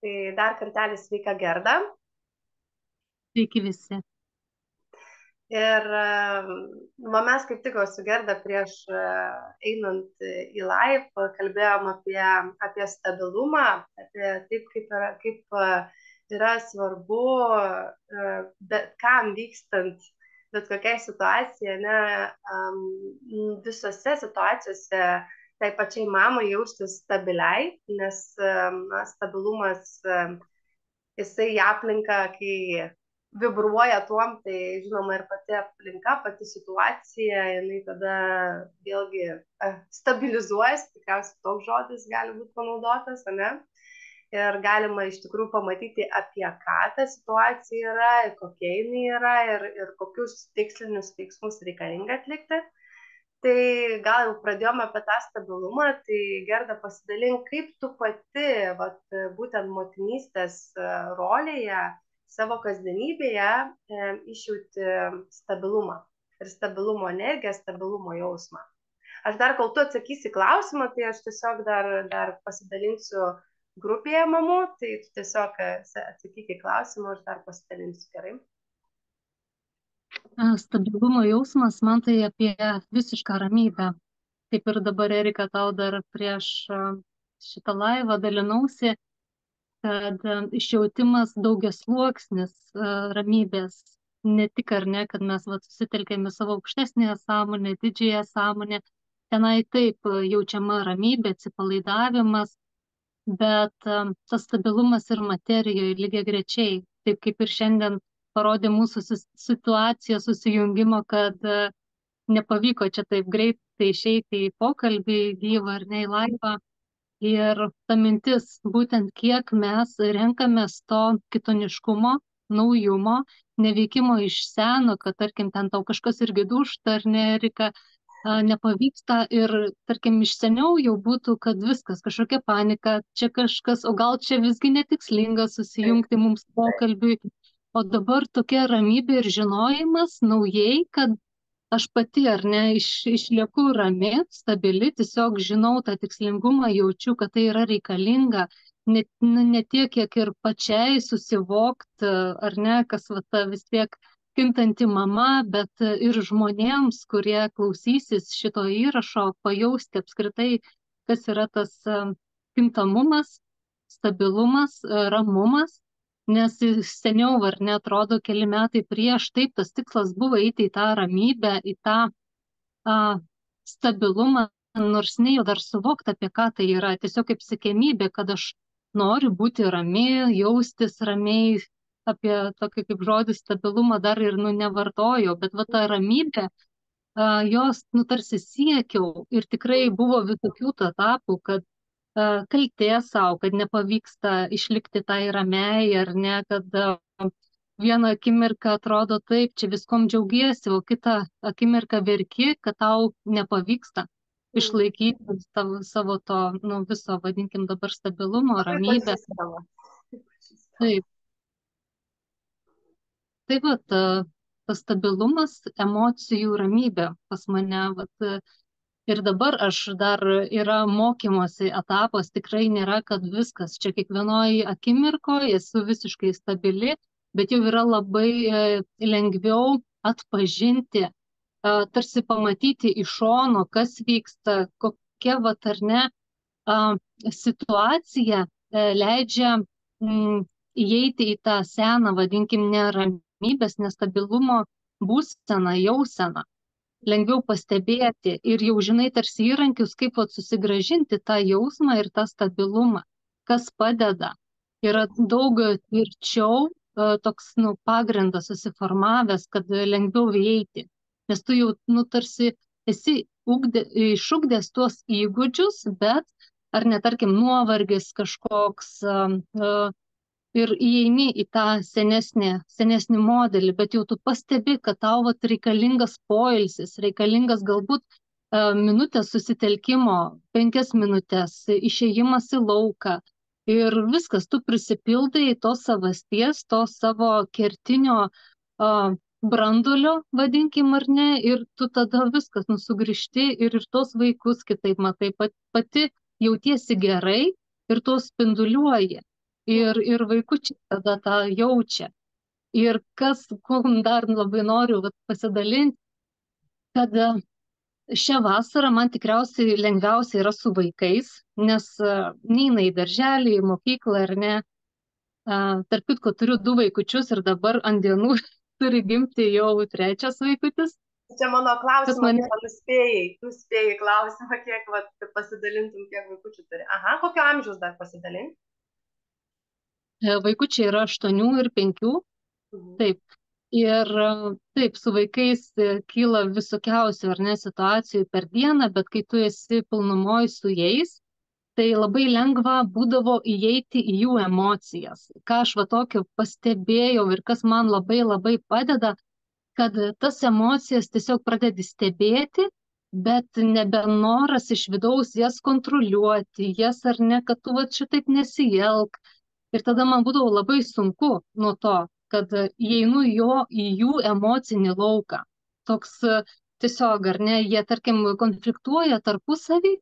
Tai dar kartelį sveika Gerda. Sveiki visi. Ir mes kaip tik su Gerda prieš einant į live kalbėjom apie stabilumą, apie taip, kaip yra svarbu bet kam vykstant, bet kokiai situacijai, visose situacijose tai pačiai mamai jaustis stabiliai, nes stabilumas jisai į aplinką, kai vibruoja tuom, tai žinoma ir pati aplinka, pati situacija, jinai tada vėlgi stabilizuojas, tikriausiai toks žodis gali būti panaudotas, ne? Ir galima iš tikrųjų pamatyti, apie ką ta situacija yra, kokia jinai yra ir kokius tikslinius veiksmus reikalinga atlikti. Tai gal jau pradėjome apie tą stabilumą, tai Gerda, pasidalink, kaip tu pati, būtent motinystės rolėje, savo kasdienybėje išjauti stabilumą ir stabilumo energiją, stabilumo jausmą. Aš dar, kol tu atsakysi klausimą, tai aš tiesiog dar pasidalinsiu grupėje mamų, tai tu tiesiog atsakyk į klausimą, aš dar pasidalinsiu, gerai? Stabilumo jausmas man tai apie visišką ramybę. Kaip ir dabar, Erika, tau dar prieš šitą laivą dalinausi, kad išjautimas daugiasluoksnis ramybės. Ne tik ar ne, kad mes susitelkėme savo aukštesnėje sąmonę, didžiąją sąmonę. Tenai taip jaučiama ramybė, atsipalaidavimas, bet tas stabilumas ir materijoje lygiagrečiai. Taip kaip ir šiandien parodė mūsų situacija susijungimo, kad nepavyko čia taip greitai išeiti į pokalbį gyvą ar ne į laivą. Ir ta mintis, būtent kiek mes renkamės to kitoniškumo, naujumo, neveikimo iš seno, kad tarkim ten tau kažkas irgi dūžta ar ne, Erika, nepavyksta ir tarkim iš seniau jau būtų, kad viskas, kažkokia panika, čia kažkas, o gal čia visgi netikslinga susijungti mums pokalbiui. O dabar tokia ramybė ir žinojimas naujai, kad aš pati ar ne išlieku rami, stabili, tiesiog žinau tą tikslingumą, jaučiu, kad tai yra reikalinga, ne tiek, kiek ir pačiai susivokti, ar ne, kas vis tiek kintanti mama, bet ir žmonėms, kurie klausysis šito įrašo, pajausti apskritai, kas yra tas kintamumas, stabilumas, ramumas. Nes seniau, ar ne, atrodo, keli metai prieš, taip, tas tikslas buvo eiti į tą ramybę, į tą stabilumą, nors nejau dar suvokti, apie ką tai yra. Tiesiog kaip siekiamybė, kad aš noriu būti rami, jaustis ramiai, apie tokį kaip žodį stabilumą dar ir nevartojau, bet ta ramybė, jos tarsi siekiau ir tikrai buvo visokių etapų, kad kaltė savo, kad nepavyksta išlikti tai ramiai ar ne, kad vieną akimirką atrodo taip, čia viskom džiaugiesi, o kitą akimirką verki, kad tau nepavyksta išlaikyti savo to, viso, vadinkim dabar, stabilumo, ramybę. Taip. Tai tas stabilumas, emocijų ramybė pas mane, ir dabar aš dar yra mokymosi etapas, tikrai nėra, kad viskas, čia kiekvienoje akimirkoje esu visiškai stabili, bet jau yra labai lengviau atpažinti, tarsi pamatyti iš šono, kas vyksta, kokia ar ne situacija leidžia įeiti į tą seną, vadinkim, neramybės, nestabilumo būseną, jauseną. Lengviau pastebėti ir jau žinai tarsi įrankius, kaip susigrąžinti tą jausmą ir tą stabilumą, kas padeda. Yra daug tvirčiau toks pagrindas susiformavęs, kad lengviau įeiti. Nes tu jau tarsi esi išugdęs tuos įgūdžius, bet ar netarkim nuovargis kažkoks ir įeini į tą senesnį modelį, bet jau tu pastebi, kad tau reikalingas poilsis, reikalingas galbūt minutės susitelkimo, 5 minutės, išėjimas į lauką ir viskas, tu prisipildai tos savasties, to savo kertinio brandulio, vadinkim ar ne, ir tu tada viskas sugrįžti ir tos vaikus kitaip matai, pati jautiesi gerai ir to spinduliuoji. ir vaikučiai tada tą jaučia. Ir kuo dar labai noriu pasidalinti, kad šią vasarą man tikriausiai lengviausia yra su vaikais, nes neina į darželį, į mokyklą ar ne. Tarp kitko turiu 2 vaikučius ir dabar ant dienų turi gimti jau 3 vaikutis. Čia mano Kas klausimas, mane nuspėjai klausimą, kiek, vat, pasidalintum, kiek vaikučių turi. Aha, kokio amžiaus dar pasidalinti? vaikučiai yra 8 ir 5. Mhm. Taip. Ir taip, su vaikais kyla visokiausių ar ne situacijų per dieną, bet kai tu esi pilnumoj su jais, tai labai lengva būdavo įeiti į jų emocijas. Ką aš va tokio pastebėjau ir kas man labai labai padeda, kad tas emocijas tiesiog pradedi stebėti, bet nebenoras iš vidaus jas kontroliuoti, jas ar ne, kad tu va šitaip nesielk. Ir tada man būdavo labai sunku nuo to, kad įeinu į jų emocinį lauką. Toks tiesiog, ar ne, jie, tarkim, konfliktuoja tarpusavį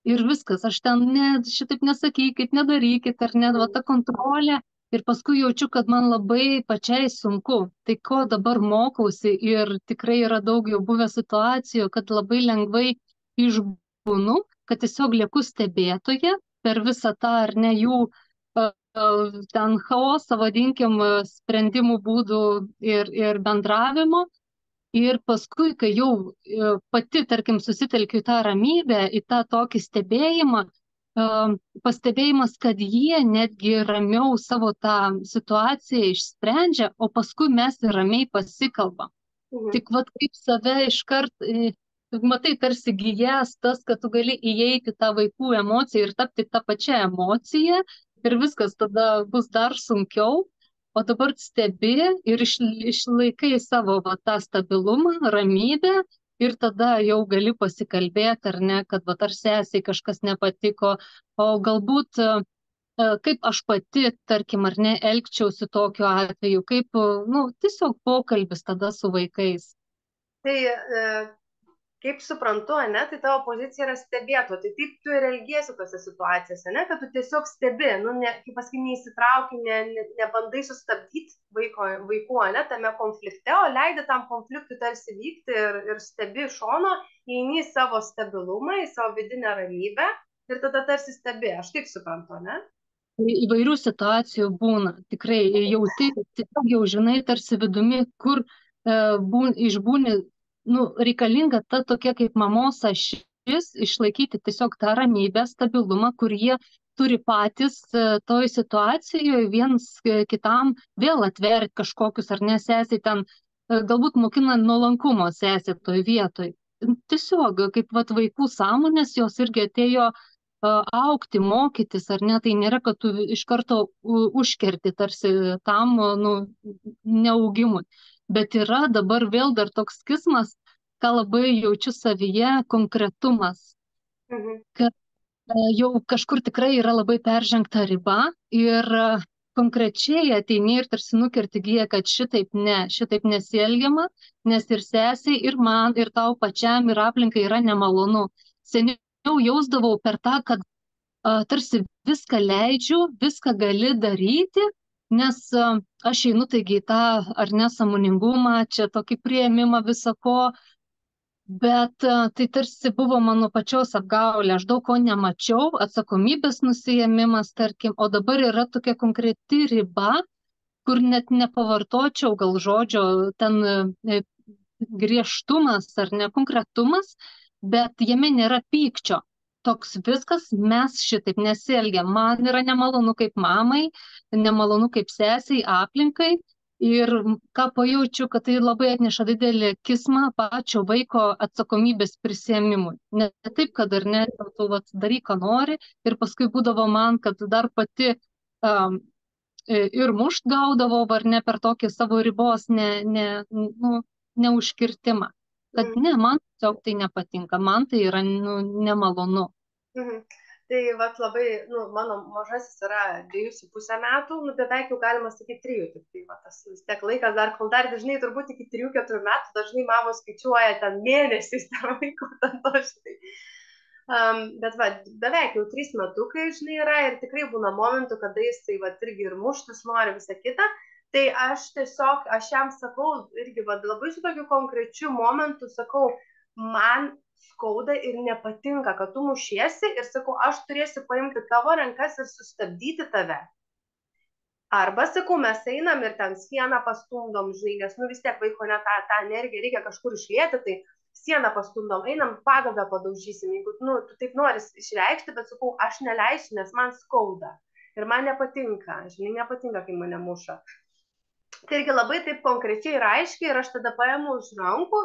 ir viskas, aš ten šitaip nesakykit, nedarykit, ar ne, va ta kontrolė. Ir paskui jaučiu, kad man labai pačiai sunku. Tai ko dabar mokausi ir tikrai yra daug jau buvę situacijų, kad labai lengvai išbūnu, kad tiesiog lieku stebėtoje per visą tą ar ne jų ten chaosą, vadinkim, sprendimų būdų ir bendravimo. Ir paskui, kai jau pati, tarkim, susitelkiu į tą ramybę, į tą tokį stebėjimą, pastebėjimas, kad jie netgi ramiau savo tą situaciją išsprendžia, o paskui mes ir ramiai pasikalbam. Mhm. Tik vat kaip save iškart, matai, tarsi gijas tas, kad tu gali įeiti tą vaikų emociją ir tapti tą pačią emociją ir viskas tada bus dar sunkiau. O dabar stebi ir išlaikai savo va, tą stabilumą, ramybę ir tada jau gali pasikalbėti, ar ne, kad va, ar sesiai kažkas nepatiko, o galbūt kaip aš pati, tarkim, ar ne, elgčiausi tokiu atveju, kaip, nu, tiesiog pokalbis tada su vaikais. Tai kaip suprantu, ne, tai tavo pozicija yra stebėto, tai taip tu ir elgiesi tose situacijose, ne, kad tu tiesiog stebi, nu, ne, kaip pasakai, neįsitrauki, nebandai sustabdyti vaikų, ne, tame konflikte, o leidi tam konfliktui tarsi vykti ir stebi iš šono, įeini į savo stabilumą, į savo vidinę ramybę ir tada tarsi stebi, aš taip suprantu, ne? Įvairių situacijų būna, tikrai jauti, tiesiog jau žinai tarsi vidumi, kur išbūni, nu, reikalinga ta tokia kaip mamos ašis, išlaikyti tiesiog tą ramybę, stabilumą, kur jie turi patys toj situacijoje viens kitam vėl atverti kažkokius ar nesesiai ten, galbūt mokina nuolankumo sesė toj vietoj. Tiesiog, kaip vat vaikų sąmonės, jos irgi atėjo augti, mokytis, ar ne, tai nėra, kad tu iš karto užkerti tarsi tam, nu, neaugimui. Bet yra dabar vėl dar toks skismas, ką labai jaučiu savyje, konkretumas. Mhm. Kad jau kažkur tikrai yra labai peržengta riba ir konkrečiai ateini ir tarsi nukerti giją, kad šitaip nesielgiama, nes ir sesiai, ir man, ir tau pačiam, ir aplinkai yra nemalonu. Seniau jausdavau per tą, kad tarsi viską leidžiu, viską gali daryti, nes aš einu taigi į tą ar nesąmoningumą, čia tokį prieimimą visako, bet tai tarsi buvo mano pačios apgaulė, aš daug ko nemačiau, atsakomybės nusiėmimas, tarkim, o dabar yra tokia konkreti riba, kur net nepavartočiau gal žodžio ten griežtumas ar nekonkretumas, bet jame nėra pykčio. Toks viskas, mes šitaip nesielgiam. Man yra nemalonu kaip mamai, nemalonu kaip sesiai, aplinkai. Ir ką pajaučiu, kad tai labai atneša didelį kismą pačio vaiko atsakomybės prisėmimui. Ne taip, kad ar ne, tu vat, daryk, ką nori. Ir paskui būdavo man, kad dar pati ir mušt gaudavau, ar ne, per tokį savo ribos neužkirtimą. Kad ne, man tiesiog tai nepatinka, man tai yra nemalonu. Mhm. Tai vat labai, nu, mano mažasis yra 2,5 metų, nu, beveik jau galima sakyti 3, tik tai va, tas vis tiek laikas dar, kol dar dažnai turbūt iki 3-4 metų, dažnai mamos skaičiuoja ten mėnesiais, ten vaiko, ten to šitai. Bet va, beveik jau 3 metukai, žinai, yra ir tikrai būna momentų, kada jis tai va, irgi ir muštis nori visą kitą. Tai aš tiesiog, aš jam sakau, irgi va, labai su tokiu konkrečiu momentu sakau, man skauda ir nepatinka, kad tu mušiesi ir sakau, aš turėsiu paimti tavo rankas ir sustabdyti tave. Arba, sakau, mes einam ir ten sieną pastumdom, žinai, nes nu vis tiek vaiko net tą energiją reikia kažkur išlieti, tai sieną pastumdom, einam pagalbę padaužysim, jeigu nu, tu taip nori išreikšti, bet sakau, aš neleisiu, nes man skauda ir man nepatinka, žinai, nepatinka, kai mane muša. Tai irgi labai taip konkrečiai ir aiškiai ir aš tada paimu už rankų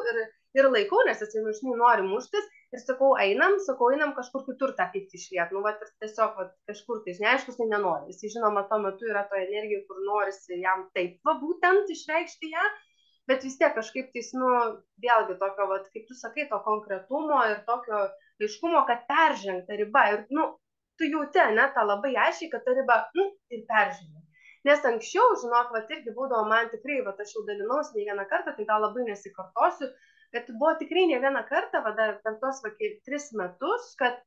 ir laikau, nes jis jau žinai nori muštis ir sakau, einam kažkur kitur tą pyktį išliet, nu, va, tiesiog va, kažkur tai, neaiškus, tai nenori, jis žinoma, tuo metu yra to energija, kur norisi jam taip, va, būtent išreikšti ją, bet vis tiek kažkaip tais, nu, vėlgi tokio, va, kaip tu sakai, to konkretumo ir tokio aiškumo, kad peržengta riba ir, nu, tu jauti, ne, tą labai aiškiai, kad ta riba, nu, ir peržengta. Nes anksčiau, žinok, va, irgi būdavo man tikrai, va, aš jau dalinausi ne vieną kartą, tai gal labai nesikartosiu, bet buvo tikrai ne vieną kartą, va, dar per tos, va, 3 metus, kad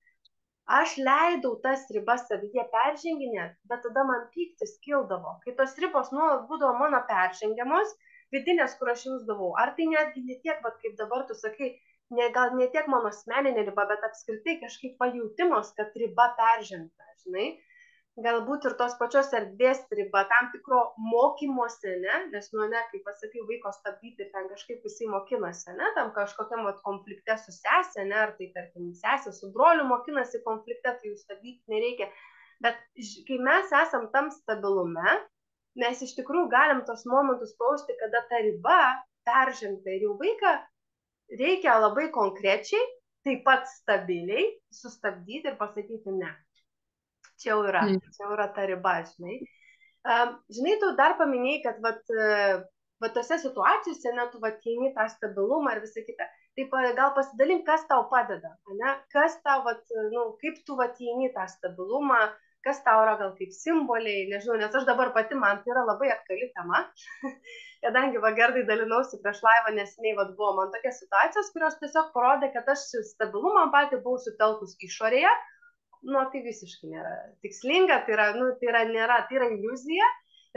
aš leidau tas ribas savyje perženginėti, bet tada man pyktis kildavo, kai tos ribos nuolat būdavo mano peržengiamos, vidinės, kur aš jausdavau, ar tai netgi ne tiek, va, kaip dabar tu sakai, gal ne tiek mano asmeninė riba, bet apskritai kažkaip pajautimas, kad riba peržengta, žinai, galbūt ir tos pačios erdvės riba, tam tikro mokymosi, ne, nes, nu, ne, kaip pasakai, vaiko stabdyti ir ten kažkaip jisai mokinasi, ne, tam kažkokiam vat, konflikte su sesė, ne, ar tai, tarkim, sesė su broliu mokinasi konflikte, tai jų stabdyti nereikia, bet kai mes esam tam stabilume, mes iš tikrųjų galim tos momentus pausti, kada ta riba peržengta ir jau vaiką reikia labai konkrečiai, taip pat stabiliai sustabdyti ir pasakyti ne. Čia jau yra ta riba, žinai. Žinai, tu dar paminėjai, kad vat tose situacijose, ne, tu vat įeini tą stabilumą ir visą kitą. Taip gal pasidalink, kas tau padeda, ne? Kas tau, vat, nu, kaip tu vat įeini tą stabilumą, kas tau yra gal kaip simboliai, nežinau, nes aš dabar pati, man tai yra labai aktuali tema, kadangi va Gerdai dalinausi prieš laivą neseniai, vat buvo man tokia situacijos, kurios tiesiog parodė, kad aš stabilumą patį buvau sutelkus išorėje, nu, tai visiškai nėra tikslinga, tai yra, nu, tai yra iliuzija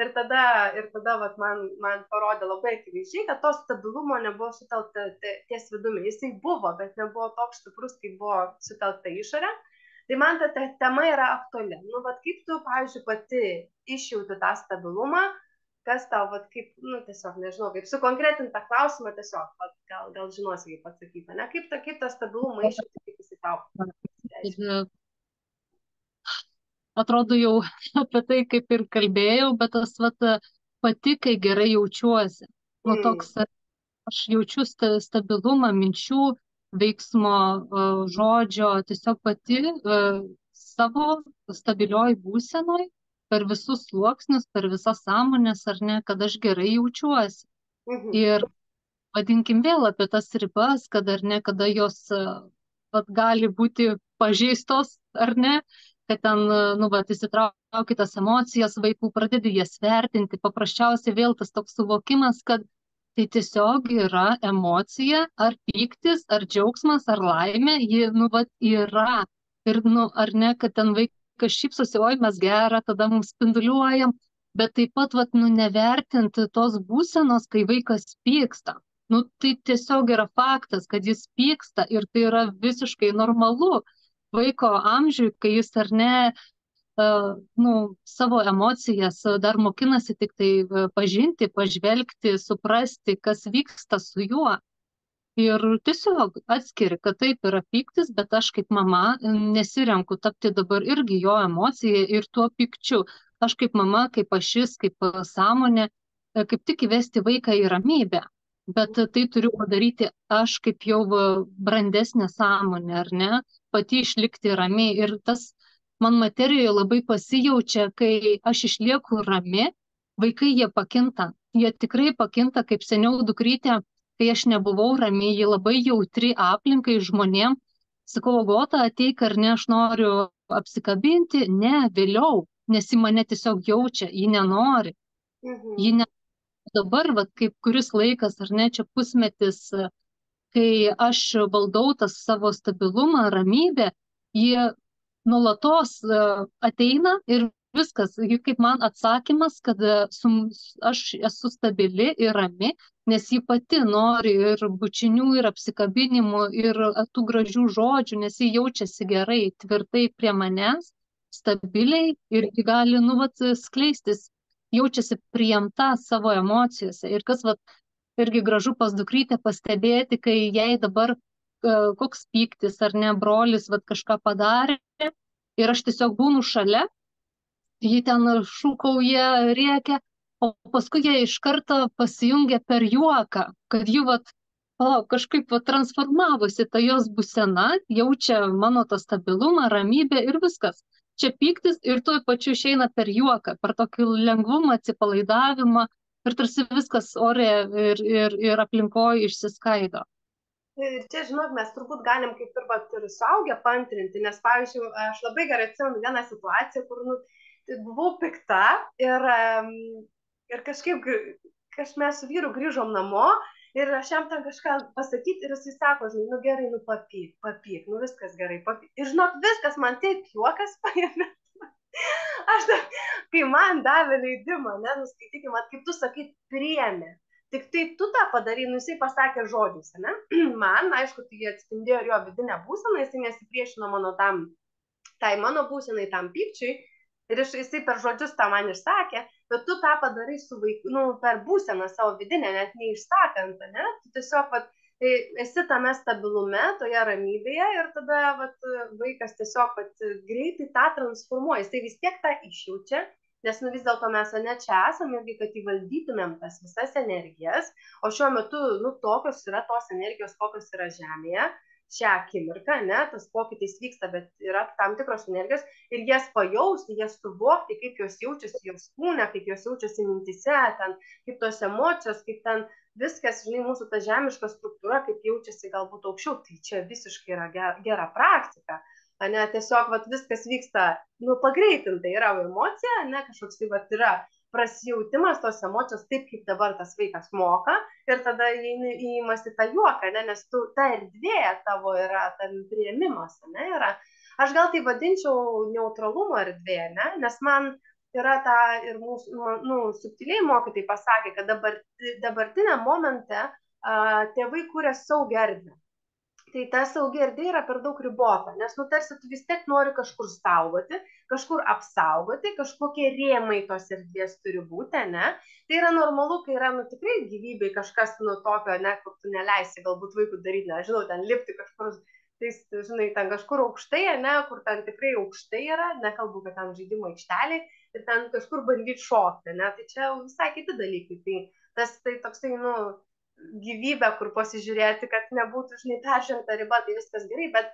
ir tada vat, man parodė labai akivaizdžiai, kad to stabilumo nebuvo sutelkta ties vidumi. Jisai buvo, bet nebuvo toks stiprus, kaip buvo sutelkta išorė. Tai man ta tema yra aktuali. Nu, vat, kaip tu, pavyzdžiui, pati išjauti tą stabilumą, kas tau, vat, kaip, nu, tiesiog, nežinau, kaip sukonkretintą klausimą tiesiog, vat, gal žinosi, kaip atsakyti, ne? Kaip tą stabilumą išjauti, kaip jisai tau. Atrodo jau apie tai kaip ir kalbėjau, bet tas vat, pati, kai gerai jaučiuosi. Nu, toks, aš jaučiu stabilumą minčių, veiksmo, žodžio, tiesiog pati savo stabilioj būsenoj, per visus sluoksnius, per visas sąmonės, ar ne, kad aš gerai jaučiuosi. Ir vadinkim vėl apie tas ribas, kad ar ne, kada jos vat, gali būti pažeistos, ar ne, kad ten, nu, vat, įsitrauki tas emocijas vaikų, pradedi jas vertinti, paprasčiausiai vėl tas toks suvokimas, kad tai tiesiog yra emocija, ar pyktis, ar džiaugsmas, ar laimė, ji, nu, vat, yra. Ir, nu, ar ne, kad ten vaikas šypsosi, oi, mes gerą, tada mums spinduliuojam, bet taip pat, vat, nu, nevertinti tos būsenos, kai vaikas pyksta. Nu, tai tiesiog yra faktas, kad jis pyksta ir tai yra visiškai normalu. Vaiko amžiui, kai jis ar ne, nu, savo emocijas dar mokinasi tik tai pažinti, pažvelgti, suprasti, kas vyksta su juo. Ir tiesiog atskiri, kad taip yra pyktis, bet aš kaip mama nesirenku tapti dabar irgi jo emocija ir tuo pykčiu. Aš kaip mama, kaip ašis, kaip sąmonė, kaip tik įvesti vaiką į ramybę. Bet tai turiu padaryti aš kaip jau brandesnė sąmonė, ar ne, pati išlikti ramiai. Ir tas man materijoje labai pasijaučia, kai aš išlieku rami, vaikai jie pakinta. Jie tikrai pakinta, kaip seniau dukrytė, kai aš nebuvau ramiai, jie labai jautri aplinkai žmonėm. Sakau, Agota, ateik, ar ne, aš noriu apsikabinti, ne, vėliau, nes ji mane tiesiog jaučia, ji nenori. Ji nenori. Dabar, vat, kaip kuris laikas, ar ne, čia pusmetis, kai aš valdau tas savo stabilumą, ramybę, jie nuolatos ateina ir viskas, kaip man atsakymas, kad aš esu stabili ir rami, nes ji pati nori ir bučinių, ir apsikabinimų, ir tų gražių žodžių, nes ji jaučiasi gerai, tvirtai prie manęs, stabiliai ir ji gali, skleistis, jaučiasi priimta savo emocijose. Ir kas, irgi gražu pas dukrytę pastebėti, kai jai dabar koks pyktis ar ne, brolis kažką padarė ir aš tiesiog būnu šalia, ji ten šūkauja, rėkia, o paskui jie iš karto pasijungia per juoką, kad jų kažkaip transformavosi ta jos būsena, jaučia mano tą stabilumą, ramybę ir viskas. Čia pyktis ir tuo pačiu išeina per juoką, per tokį lengvumą, atsipalaidavimą ir tarsi viskas ore ir aplinkoje išsiskaido. Ir čia, žinok, mes turbūt galim kaip ir suaugę paantrinti, nes, pavyzdžiui, aš labai gerai atsimenu vieną situaciją, kur buvau pikta ir kažkaip mes su vyru grįžom namo ir aš jam ten kažką pasakyti ir jis sako, žinai, gerai, papyk, viskas gerai, papyk. Ir žinok, viskas man taip juokas paėmė. Aš kai man davė leidimą, nuskaitykim, kaip tu sakai, priėmė. Tik tai tu tą padarai, jisai pasakė žodžius, ne? Man, aišku, tai atspindėjo ir jo vidinę būseną, jisai nesipriešino tai mano būsenai, tam pykčiui, ir jisai per žodžius tą man išsakė, bet tu tą padarai su vaiku, per būseną savo vidinę, net neišsakant, ne? Tu tiesiog, esi tame stabilume, toje ramybėje ir tada, vaikas tiesiog, greitai tą transformuoja, jisai vis tiek tą išjaučia, nes vis dėlto mes čia esame, irgi, kad įvaldytumėm tas visas energijas, o šiuo metu, tokios yra tos energijos, kokios yra Žemėje, šią akimirką, ne, tas pokytis vyksta, bet yra tam tikros energijos ir jas pajausti, jas suvokti, kaip jos jaučiasi jos kūne, kaip jos jaučiasi mintise, ten, kaip tos emocijos, kaip ten viskas, žinai, mūsų ta žemiška struktūra, kaip jaučiasi galbūt aukščiau, tai čia visiškai yra gera praktika. Ne, tiesiog viskas vyksta, pagreitintai yra emocija, ne, kažkoks tai yra prasijautimas tos emocijos taip, kaip dabar tas vaikas moka ir tada įimasi tą juoką, ne, nes ta erdvė tavo yra, tam priėmimas, ne, yra. Aš gal tai vadinčiau neutralumo erdvė, ne, nes man yra ta ir mūsų, subtiliai mokytojai pasakė, kad dabartinė momente tėvai kuria saugią erdvę. Tai ta saugi erdvė yra per daug ribota, nes tarsi tu vis tiek nori kažkur saugoti, kažkur apsaugoti, kažkokie rėmai tos erdvės turi būti, ne? Tai yra normalu, kai yra, tikrai gyvybei kažkas, tokio, ne, kur tu neleisi galbūt vaikų daryti, nežinau, ten lipti kažkur, tai, žinai, ten kažkur aukštai, ne, kur ten tikrai aukštai yra, nekalbu, kad ten žaidimo aikšteliai, ir ten kažkur bandyti šokti, ne? Tai čia visai kiti dalykai, tai toksai, gyvybę, kur pasižiūrėti, kad nebūtų, žinai, peržengta riba, tai viskas gerai, bet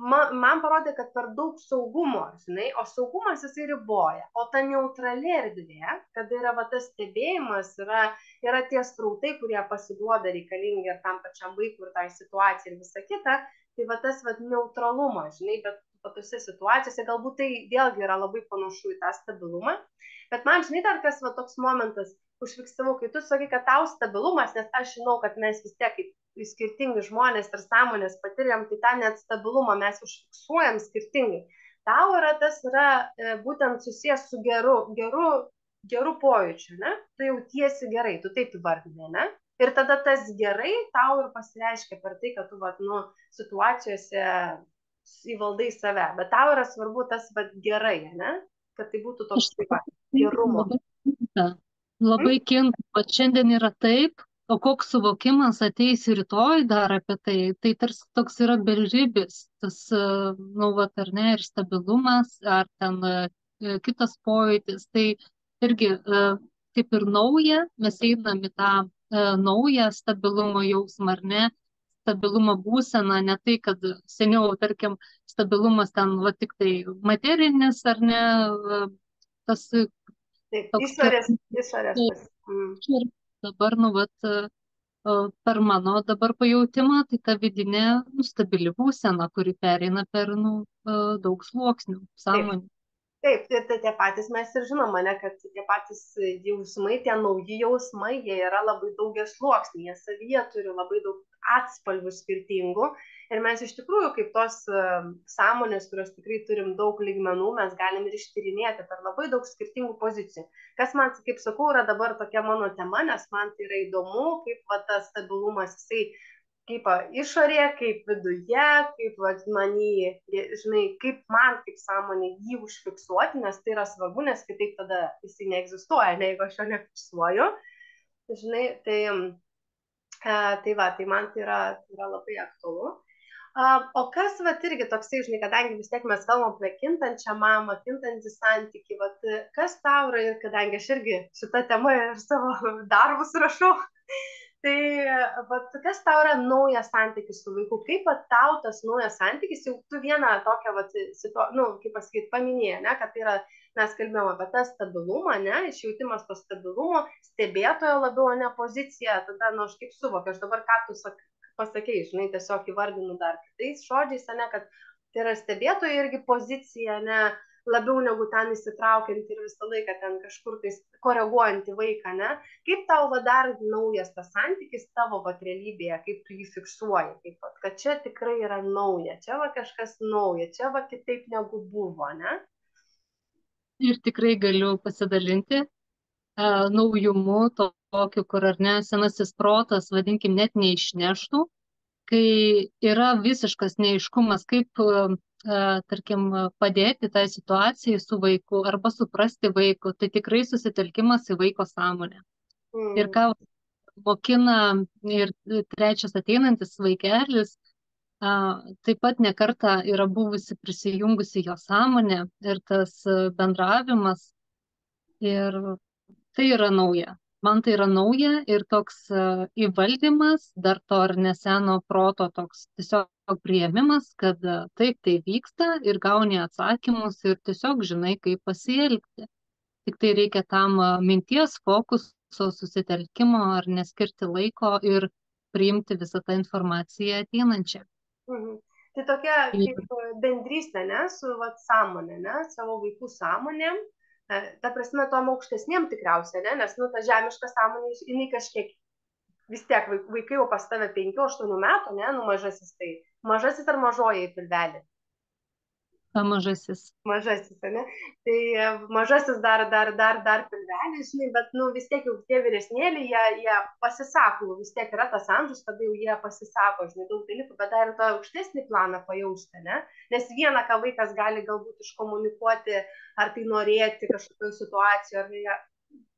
man parodė, kad per daug saugumo, žinai, o saugumas jisai riboja, o ta neutrali erdvė, kada yra tas stebėjimas, yra tie srautai, kurie pasiduoda reikalingi ir tam pačiam vaikui, ir tai situacijai ir visa kita, tai tas neutralumas, žinai, bet tose situacijose galbūt tai vėlgi yra labai panašu į tą stabilumą, bet man, žinai, dar kas toks momentas, užfiksavau, kai tu sakai, kad tau stabilumas, nes aš žinau, kad mes vis tiek kaip skirtingi žmonės ir sąmonės patiriam, tai tą net stabilumą mes užfiksuojam skirtingai. Tau tas yra būtent susijęs su geru pojūčiu, ne? Tu jautiesi gerai, tu taip įvardinai, ne? Ir tada tas gerai tau ir pasireiškia per tai, kad tu situacijose įvaldai save, bet tau yra svarbu tas gerai, ne? Kad tai būtų toks gerumo. Labai kinta, bet šiandien yra taip, o koks suvokimas ateis rytoj dar apie tai, tai tarsi toks yra beribis, tas, ar ne, ir stabilumas, ar ten kitas pojūtis, tai irgi kaip ir nauja, mes einam į tą naują stabilumo jausmą, ar ne, stabilumo būseną, ne tai, kad seniau, tarkim, stabilumas ten tik tai materinis, ar ne, tas taip, išorės. Dabar, per mano dabar pajautimą, tai ta vidinė stabili būsena, kuri pereina per daug sluoksnių, sąmonių. Taip, tai tie patys mes ir žinome, ne, kad tie patys jausmai, tie nauji jausmai, jie yra labai daugia sluoksniai, jie savyje turi labai daug atspalvių skirtingų. Ir mes iš tikrųjų, kaip tos sąmonės, kurios tikrai turim daug lygmenų, mes galim ir ištyrinėti per labai daug skirtingų pozicijų. Kas man, kaip sakau, yra dabar tokia mano tema, nes man tai yra įdomu, kaip va, tas stabilumas, jisai kaip išorėje, kaip viduje, kaip man jį, žinai, kaip man, kaip sąmonė jį užfiksuoti, nes tai yra svarbu, nes kitaip tada jisai neegzistuoja, ne, jeigu aš jo nefiksuoju. Žinai, tai va, tai man tai yra labai aktualu. O kas, vat, irgi toksai, žinai, kadangi vis tiek mes kalbam apie kintančią mamą, kintantį santykį, vat, kas tau yra, kadangi aš irgi šitą temą ir savo darbus rašau, tai vat, kas tau yra naujas santykis su vaiku, kaip vat, tau tas naujas santykis, jau tu vieną tokią, vat, kaip pasakyti, paminėjai, ne, kad tai yra, mes kalbėjome apie tą stabilumą, ne, išjautimas to stabilumo, stebėtojo labiau, ne pozicija, tada, nu, aš kaip suvokiu, aš dabar ką tu pasakei, žinai, tiesiog įvardinu dar kitais žodžiais, ne, kad tai yra stebėtojo irgi pozicija, ne, labiau negu ten įsitraukiant ir visą laiką ten kažkur tai koreguojant į vaiką, ne? Kaip tau va dar naujas tas santykis tavo va realybėje, kaip tu jį fiksuoji, kaip, kad čia tikrai yra nauja, čia va kažkas nauja, čia va kitaip negu buvo, ne? Ir tikrai galiu pasidalinti naujumu tokiu, kur ar ne senasis protas, vadinkim, net neišneštų, kai yra visiškas neaiškumas, kaip tarkim, padėti tai situacijai su vaiku arba suprasti vaiku, tai tikrai susitelkimas į vaiko sąmonę. Ir ką mokina ir trečias ateinantis vaikelis, taip pat nekartą yra buvusi prisijungusi jo sąmonė ir tas bendravimas, ir tai yra nauja. Man tai yra nauja ir toks įvaldymas, dar to ar neseno proto toks tiesiog priėmimas, kad taip tai vyksta ir gauni atsakymus ir tiesiog žinai, kaip pasielgti. Tik tai reikia tam minties, fokuso, susitelkimo ar neskirti laiko ir priimti visą tą informaciją ateinančią. Tai tokia kaip bendrystė, ne, su sąmonė, ne, savo vaikų sąmonėm. Ta prasme, tom aukštesniem tikriausiai, ne? Nes, nu, ta žemiška sąmonė, jinai kažkiek, vis tiek vaikai jau pas tave 5-8 metų, ne, nu, mažasis tai. Mažasis ar mažoji pilvelį? Mažasis. Mažasis, ne? Tai mažasis dar pilvelį, žinai, bet, nu, vis tiek jau tie vyresnėliai, jie pasisako, vis tiek yra tas amžius, kada jau jie pasisako, žinai, daug dalykų, bet dar ir tą aukštesnį planą pajausti, ne? Nes viena, ką vaikas gali galbūt iškomunikuoti, ar tai norėti kažkokioje situacijoje, ar jie,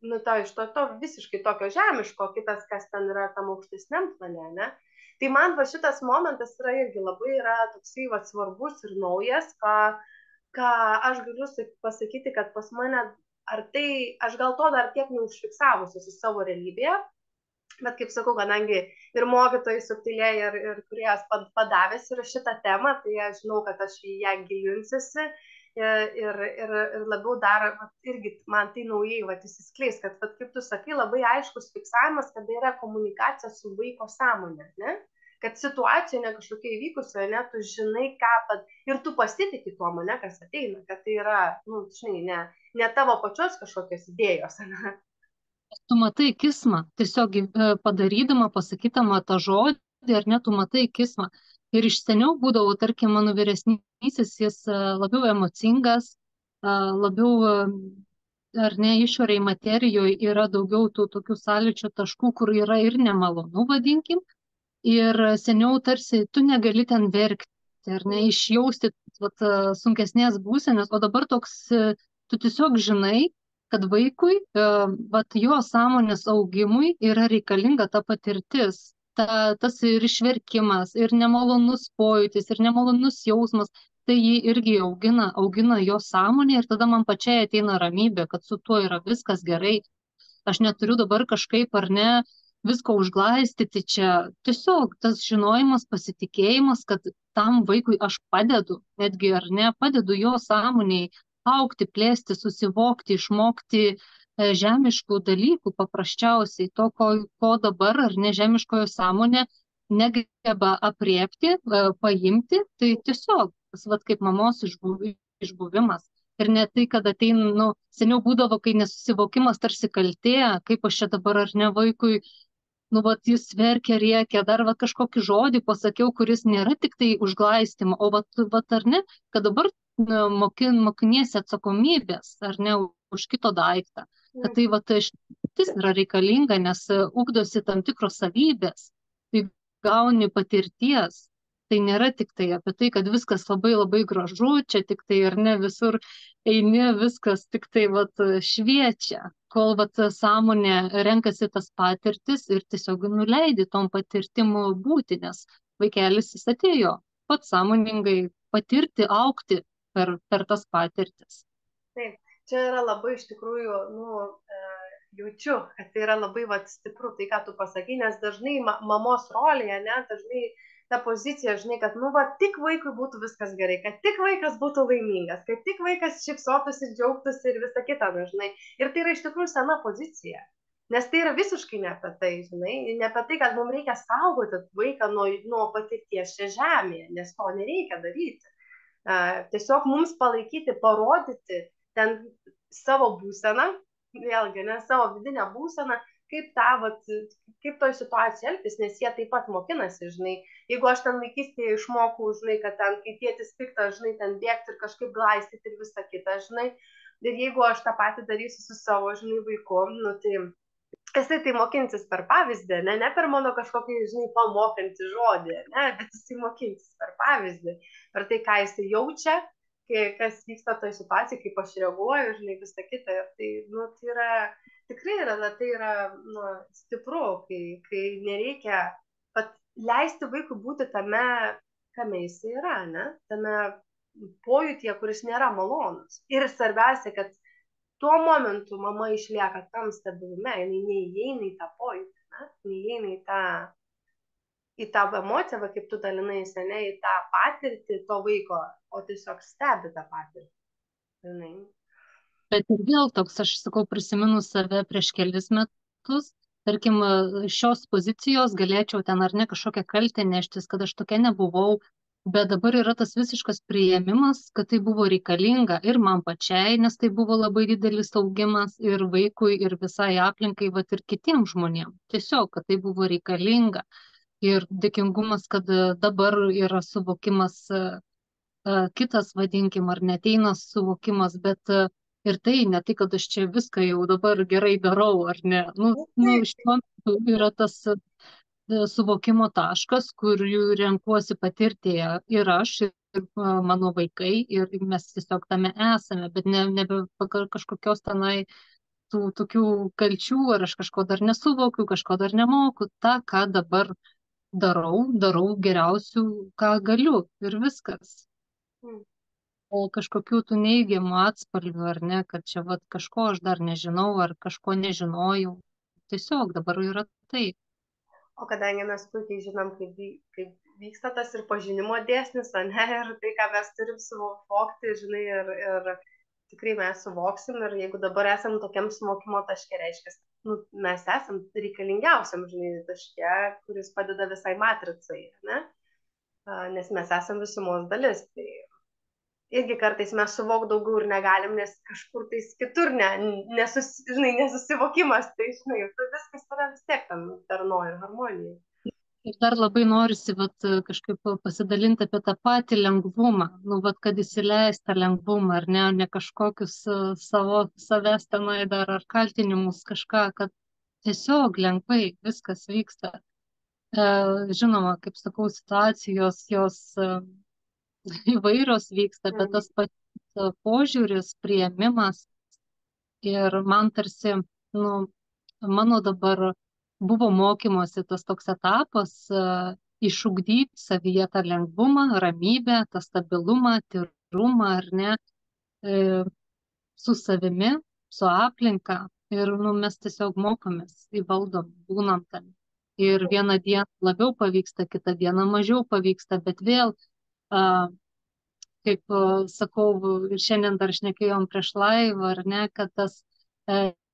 nu, iš to visiškai tokio žemiško, kitas, kas ten yra tam aukštesniam plane, ne? Tai man va šitas momentas yra irgi labai yra toksai va svarbus ir naujas, ką aš galiu pasakyti, kad pas mane, ar tai, aš gal to dar tiek neužfiksavusi su savo realybėje, bet kaip sakau, kadangi ir mokytojai subtiliai ir kuriejas padavęs yra šitą temą, tai aš žinau, kad aš į ją gilinsiuosi ir labiau dar irgi man tai naujai įsiskleis, kad kaip tu sakai, labai aiškus fiksavimas, kada yra komunikacija su vaiko sąmonė, ne? Kad situacija ne kažkokia įvykusi, ne, tu žinai, ką ir tu pasitiki tuo mane, kas ateina, kad tai yra, nu, žinai, ne tavo pačios kažkokios idėjos, ne? Tu matai kismą, tiesiog padarydama, pasakydama tą žodį, ar ne, tu matai kismą. Ir iš seniau būdavo, tarkim, mano vyresnysis, jis labiau emocingas, labiau, ar ne, išoriai materijoje yra daugiau tų tokių sąlyčio taškų, kur yra ir nemalonu, vadinkim. Ir seniau tarsi tu negali ten verkti, ar ne, išjausti sunkesnės būsenės, o dabar toks, tu tiesiog žinai, kad vaikui, jo sąmonės augimui yra reikalinga ta patirtis, tas ir išverkimas, ir nemalonus pojūtis, ir nemalonus jausmas, tai jį irgi augina jo sąmonė ir tada man pačiai ateina ramybė, kad su tuo yra viskas gerai. Aš neturiu dabar kažkaip, ar ne, visko užglaistyti čia. Tiesiog tas žinojimas, pasitikėjimas, kad tam vaikui aš padedu, netgi ar ne, padedu jo sąmoniai augti, plėsti, susivokti, išmokti žemiškų dalykų paprasčiausiai, to, ko dabar ar ne žemiškojo sąmonė negeba apriepti, paimti, tai tiesiog, kaip mamos išbuvimas. Ir ne tai, kad ateina, nu, seniau būdavo, kai nesusivokimas tarsi kaltė, kaip aš čia dabar ar ne vaikui nu, vat jis verkia, rėkia, dar va kažkokį žodį pasakiau, kuris nėra tik tai užglaistymą, o vat ar ne, kad dabar mokiniesi atsakomybės, ar ne, už kito daiktą, kad tai vat ištis yra reikalinga, nes ugdosi tam tikros savybės, tai gauni patirties. Tai nėra tik tai apie tai, kad viskas labai labai gražu, čia tik tai ar ne visur eini, viskas tik tai vat šviečia, kol vat sąmonė renkasi tas patirtis ir tiesiog nuleidi tom patirtim būti, nes vaikelis jis atėjo pats sąmoningai patirti, augti per tas patirtis. Taip, čia yra labai iš tikrųjų, jaučiu, kad tai yra labai stipru tai, ką tu pasakai, nes dažnai mamos rolėje, ne, dažnai ta pozicija, žinai, kad, tik vaikui būtų viskas gerai, kad tik vaikas būtų laimingas, kad tik vaikas šypsotųsi ir džiaugtųsi ir visą kitą, žinai. Ir tai yra iš tikrųjų sena pozicija, nes tai yra visiškai ne apie tai, žinai, ne apie tai, kad mums reikia saugoti vaiką nuo patirties čia žemėje, nes to nereikia daryti. Tiesiog mums palaikyti, parodyti ten savo būseną, vėlgi, ne savo vidinę būseną, kaip toj situacijai elgtis, nes jie taip pat mokinasi, žinai. Jeigu aš ten vaikystėje išmokau, žinai, kad ten, kai tėtis piktas, žinai, ten bėgti ir kažkaip glaistyti ir visą kitą, žinai, ir jeigu aš tą patį darysiu su savo, žinai, vaiku, tai jisai tai mokinsis per pavyzdį, ne per mano kažkokį, žinai, pamokantį žodį, ne, bet jisai mokinsis per pavyzdį, per tai, ką jisai jaučia, kas vyksta toj situacijai, kaip aš reaguoju, žinai, visą kitą, ir tai, tai yra, tikrai yra, tai yra, stipru, kai nereikia leisti vaikui būti tame, kame jisai yra, ne, tame pojūtyje, kuris nėra malonus. Ir svarbiausia, kad tuo momentu mama išlieka tam stabilume, jinai neįeina į tą pojūtį, ne, neįeina į tą emociją, kaip tu dalinais, ne, į tą patirtį to vaiko, o tiesiog stebi tą patirtį. Žinai. Bet ir vėl toks, aš sakau, prisiminus save prieš kelis metus, tarkim, šios pozicijos galėčiau ten ar ne kažkokią kaltę neštis, kad aš tokia nebuvau, bet dabar yra tas visiškas priėmimas, kad tai buvo reikalinga ir man pačiai, nes tai buvo labai didelis augimas ir vaikui, ir visai aplinkai, vat ir kitiems žmonėms. Tiesiog, kad tai buvo reikalinga. Ir dėkingumas, kad dabar yra suvokimas kitas, vadinkim, ar neteina suvokimas, bet ir tai, ne tai, kad aš čia viską jau dabar gerai darau, ar ne. Iš to yra tas suvokimo taškas, kur jų renkuosi patirti ir aš, ir mano vaikai, ir mes tiesiog tame esame, bet nebe kažkokios tenai tų tokių kalčių, ar aš kažko dar nesuvokiu, kažko dar nemoku, tą, ką dabar darau geriausių, ką galiu, ir viskas. O kažkokių tų neigiamų atspalvių, ar ne, kad čia kažko aš dar nežinau, ar kažko nežinojau. Tiesiog dabar yra taip. O kadangi mes puikiai žinom, kaip vyksta tas ir pažinimo dėsnis, ne, ir tai, ką mes turim suvokti, žinai, ir tikrai mes suvoksim, ir jeigu dabar esam tokiam suvokimo taške, reiškia, mes esam reikalingiausiam, žinai, taške, kuris padeda visai matricai, ne, nes mes esam visumos dalis. Tai irgi kartais mes suvok daugiau ir negalim, nes kažkur tais kitur nesusivokimas, tai žinai, viskas yra vis tiek tam darnoj ir harmonijai. Ir dar labai norisi kažkaip pasidalinti apie tą patį lengvumą, kad įsileist tą lengvumą, ar ne kažkokius savęs tenai dar ar kaltinimus kažką, kad tiesiog lengvai viskas vyksta. Žinoma, kaip sakau, situacijos jos įvairios vyksta, bet tas pats požiūris, priėmimas ir man tarsi, mano dabar buvo mokymosi tas toks etapas išugdyti savyje tą lengvumą, ramybę, tą stabilumą, tyrumą, ar ne, su savimi, su aplinka ir mes tiesiog mokomės, įvaldom, būnam ten. Ir vieną dieną labiau pavyksta, kitą dieną mažiau pavyksta, bet vėl kaip sakau, ir šiandien dar šnekėjom prieš laivą, ar ne, kad tas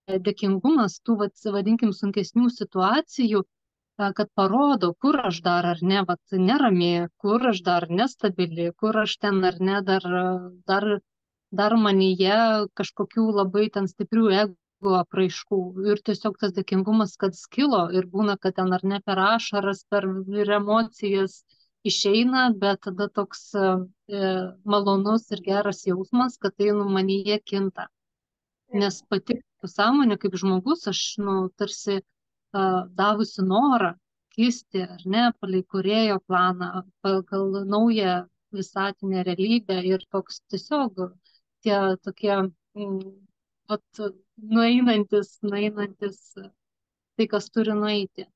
dėkingumas tų, vadinkim, sunkesnių situacijų, kad parodo, kur aš dar, ar ne, nerami, kur aš dar nestabili, kur aš ten, ar ne, dar manyje kažkokių labai ten stiprių ego apraiškų ir tiesiog tas dėkingumas, kad skilo ir būna, kad ten ar ne per ašaras, per ir emocijas išeina, bet tada toks malonus ir geras jausmas, kad tai manyje kinta. Nes pati sąmonė kaip žmogus, aš tarsi davusi norą kisti, ar ne, palei kūrėjo planą, pagal naują visatinę realybę ir toks tiesiog tie tokie vat, nueinantis tai, kas turi nueiti.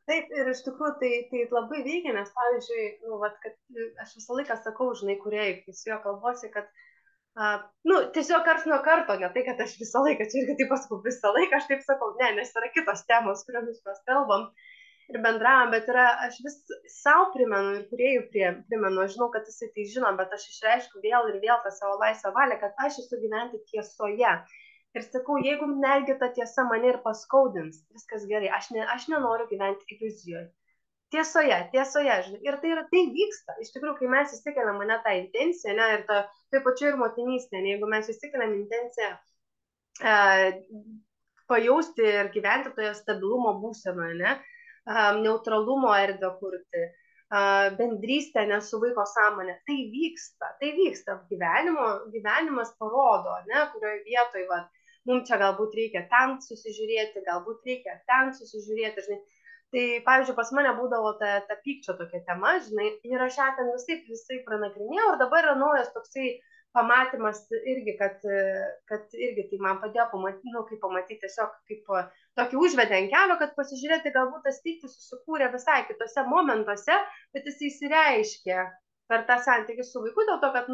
Taip, ir iš tikrųjų tai labai veikia, nes pavyzdžiui, kad aš visą laiką sakau, žinai, kūrėjai, kai su juo kalbuosi, kad tiesiog karts nuo karto, ne tai, kad aš visą laiką, čia irgi taip pasakau, visą laiką aš taip sakau, ne, nes yra kitos temos, kuriomis mes kalbam ir bendravom, bet aš vis savo primenu ir kūrėjų primenu, aš žinau, kad jisai tai žino, bet aš išreiškiu vėl ir vėl tą savo laisvą valią, kad aš esu gyventi tiesoje. Ir sakau, jeigu netgi ta tiesa mane ir paskaudins, viskas gerai, aš nenoriu gyventi iliuzijoje. Tiesoje, žinai, ir tai vyksta. Iš tikrųjų, kai mes įsikeliam mane tą intenciją, ne, ir taip pačiu ir motinystė, ne, jeigu mes įsikeliam intenciją pajausti ir gyventi toje stabilumo būsenoje, ne, neutralumo erdvę kurti, bendrystę, ne su vaiko sąmonė, tai vyksta. Gyvenimas parodo, ne, kurioje vietoje, mums čia galbūt reikia ten susižiūrėti, galbūt reikia ten susižiūrėti, žinai. Tai, pavyzdžiui, pas mane būdavo ta pykčio tokia tema, žinai, ir aš ją ten visai pranagrinėjau, ir dabar yra naujas toksai pamatymas irgi, kad irgi tai man padėjo pamatyti tiesiog kaip tokį užvedė ant kelio, kad pasižiūrėti, galbūt tas pyktis susikūrė visai kitose momentuose, bet jis įsireiškė per tą santykį su vaiku, dėl to, kad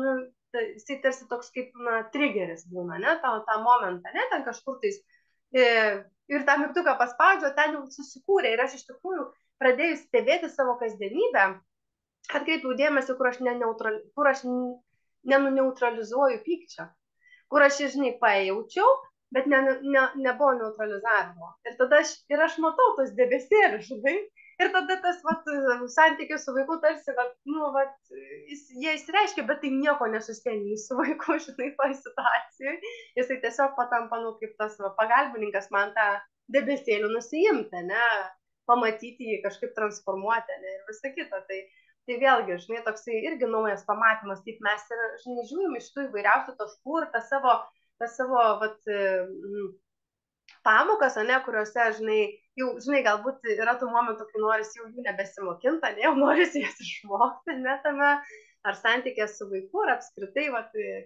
jisai tarsi toks kaip trigeris būna, ne, tą momentą, ne, ten kažkur tais ir tą mygtuką paspaudžiu, ten jau susikūrė ir aš iš tikrųjų pradėjus stebėti savo kasdienybę, atkreipiau dėmesį, kur aš nenuneutralizuoju pykčio, kur aš, žinai, pajaučiau, bet nebuvo neutralizavimo. Ir tada aš matau tos debesėlius, žinai, ir tada tas santykis su vaiku tarsi, jie įsireiškia, bet tai nieko nesusiję nei su vaiku, žinai, toj situacijai. Jisai tiesiog patampa, kaip tas pagalbininkas man tą debesėlių nusiimti, ne, pamatyti jį, kažkaip transformuoti, ne, ir visą kitą. Tai vėlgi, žinai, toksai irgi naujas pamatymas, taip mes ir, žinai, žiūrim iš tų įvairiausių taškų ir tą savo pamokas, ne, kuriuose, žinai, jau, žinai, galbūt yra tų momentų, kai norisi jau jų nebesimokinti, ne, jau norisi jas išmokti, ne, tame, ar santykė su vaiku, ar apskritai,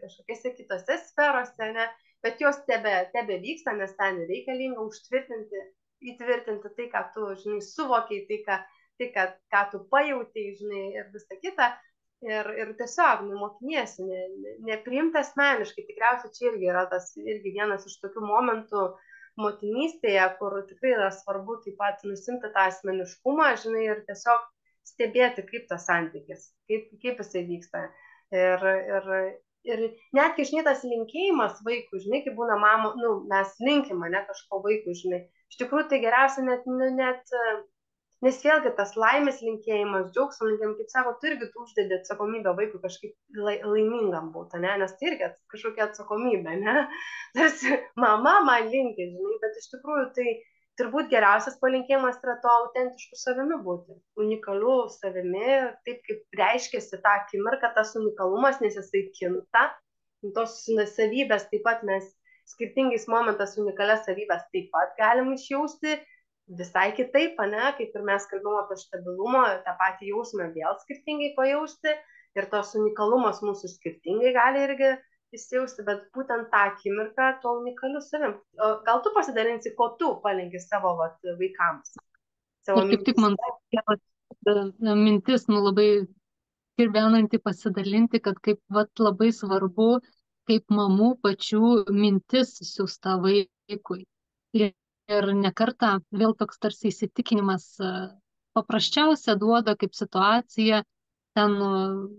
kažkokiose kitose sferose, ne, bet jos tebe vyksta, nes ten reikalinga įtvirtinti tai, ką tu, žinai, suvokiai, ką tu pajautai, žinai, ir visą kitą. Ir tiesiog mokiniesi, nepriimti asmeniškai. Tikriausiai čia irgi yra irgi vienas iš tokių momentų motinystėje, kur tikrai yra svarbu taip pat nusimti tą asmeniškumą, žinai, ir tiesiog stebėti, kaip tas santykis, kaip jisai vyksta. Ir netgi, žinai, tas linkėjimas vaikui, žinai, kai būna mama, mes linkim, ne, kažko vaikui, žinai. Iš tikrųjų, tai geriausia nes vėlgi tas laimės linkėjimas, džiaugsmo linkėjimas, kaip sako, tu irgi tu uždedi atsakomybę vaikui kažkaip laimingam būti, ne? Nes tai irgi kažkokia atsakomybė, ne? Tarsi mama man linki, žinai, bet iš tikrųjų tai turbūt geriausias palinkėjimas yra to autentišku savimi būti, unikaliu savimi, taip kaip reiškiasi tą akimirką, tas unikalumas, nes jisai kinta, tos savybės taip pat mes skirtingais momentais unikalias savybės taip pat galim išjausti, visai kitaip, ne, kaip ir mes kalbėjome apie stabilumą, tą patį jausmą vėl skirtingai pajausti ir tos unikalumas mūsų skirtingai gali irgi įsijausti, bet būtent tą akimirką tuo unikaliu savim. Gal tu pasidalinsi, ko tu palinki savo vaikams? Ir kaip tik man mintis, labai kirbenanti pasidalinti, kad kaip labai svarbu, kaip mamų pačių mintis siųsta vaikui. Ir nekartą vėl toks tarsi įsitikinimas paprasčiausia duoda kaip situacija, ten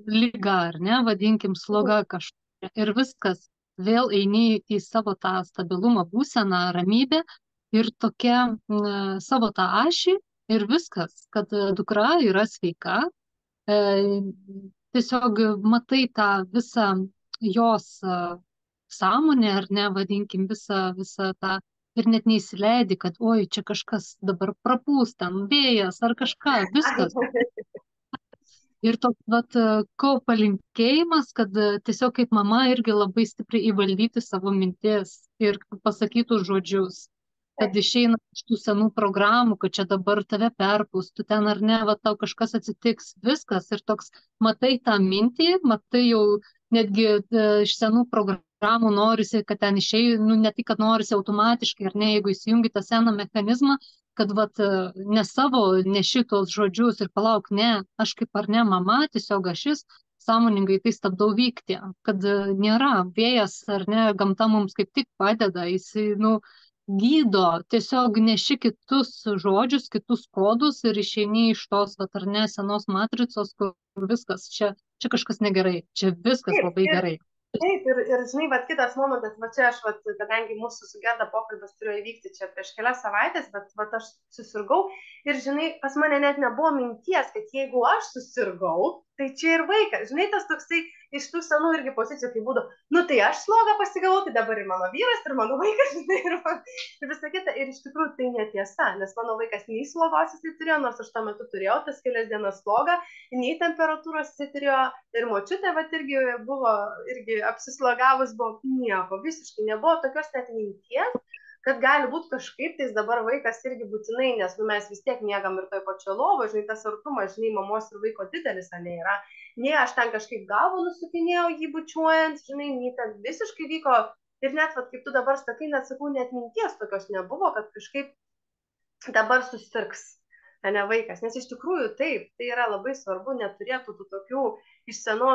lyga, ar ne, vadinkim, sloga kažkokia. Ir viskas, vėl eini į savo tą stabilumo būseną, ramybę ir tokia savo tą ašį ir viskas, kad dukra yra sveika. Tiesiog matai tą visą jos sąmonę, ar ne, vadinkim, visą tą ir net neįsileidi, kad oi, čia kažkas dabar prapūs, ten vėjas ar kažką, viskas. Ir toks vat ko palinkėjimas, kad tiesiog kaip mama irgi labai stipriai įvaldyti savo mintis ir pasakytų žodžius, kad išeina iš tų senų programų, kad čia dabar tave perpūs, tu ten ar ne, va tau kažkas atsitiks, viskas. Ir toks matai tą mintį, matai jau netgi iš senų programų norisi, kad ten išėjai, nu ne tik, kad norisi automatiškai, ar ne, jeigu įsijungi tą seną mechanizmą, kad vat ne savo, ne šitos žodžius ir palauk, ne, aš kaip ar ne mama, tiesiog ašis sąmoningai tai stabdau vykti, kad nėra vėjas ar ne, gamta mums kaip tik padeda, jis, nu, gydo, tiesiog neši kitus žodžius, kitus kodus ir išeini iš tos, vat ar ne, senos matricos, kur viskas, čia kažkas negerai, čia viskas labai gerai. Taip, ir žinai, vat kitas momentas, va čia aš, vat, kadangi mūsų su Gerda pokalbis turėjo įvykti čia prieš kelias savaitės, bet vat aš susirgau ir žinai, pas mane net nebuvo minties, kad jeigu aš susirgau, tai čia ir vaikas, žinai, tas toksai iš tų senų irgi pozicijų, kai būdavo, nu tai aš slogą pasigavau, tai dabar ir mano vyras, ir mano vaikas, žinai, ir visa kita, ir iš tikrųjų tai netiesa, nes mano vaikas nei slogos jisai turėjo, nors aš tuo metu turėjau tas kelias dienas slogą, nei temperatūros jisai turėjo, ir močiutė, vat irgi buvo, irgi apsislogavus buvo nieko, visiškai nebuvo tokios net minties, kad gali būti kažkaip, tais dabar vaikas irgi būtinai, nes nu, mes vis tiek miegam ir toj pačio lovo, žinai, tas artumas, žinai, mamos ir vaiko didelis, ne yra, nei aš ten kažkaip galvą nusukinėjau jį bučiuojant, žinai, nei ten visiškai vyko, ir net, vat, kaip tu dabar sakai, net sakau, net minties tokios nebuvo, kad kažkaip dabar susirgs. Ne vaikas, nes iš tikrųjų taip, tai yra labai svarbu, neturėtų tų tokių iš senų,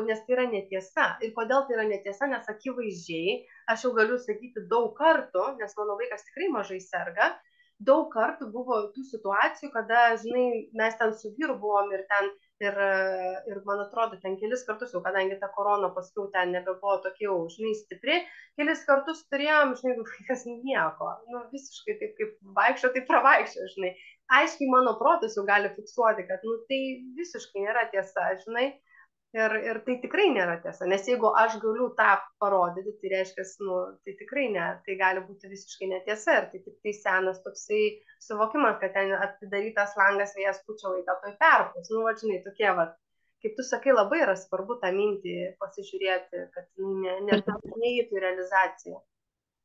nes tai yra netiesa. Ir kodėl tai yra netiesa, nes akivaizdžiai, aš jau galiu sakyti daug kartų, nes mano vaikas tikrai mažai serga, daug kartų buvo tų situacijų, kada, žinai, mes ten su vyru buvom ir ten, ir man atrodo, ten kelis kartus jau, kadangi ta korona paskui ten nebebuvo tokia jau, žinai, stipri, kelis kartus turėjom, žinai, vaikas nieko, nu, visiškai taip kaip vaikščio, tai pravaikščio, žinai. Aiškiai mano protas jau gali fiksuoti, kad nu, tai visiškai nėra tiesa, žinai, ir tai tikrai nėra tiesa, nes jeigu aš galiu tą parodyti, tai reiškia, nu, tai tikrai ne, tai gali būti visiškai netiesa ir tai tik tai senas toksai suvokimas, kad ten atidarytas langas vėjas pučia vaiką toj perpus, nu, va, žinai, tokie, va, kaip tu sakai, labai yra svarbu tą mintį pasižiūrėti, kad neįtų realizaciją.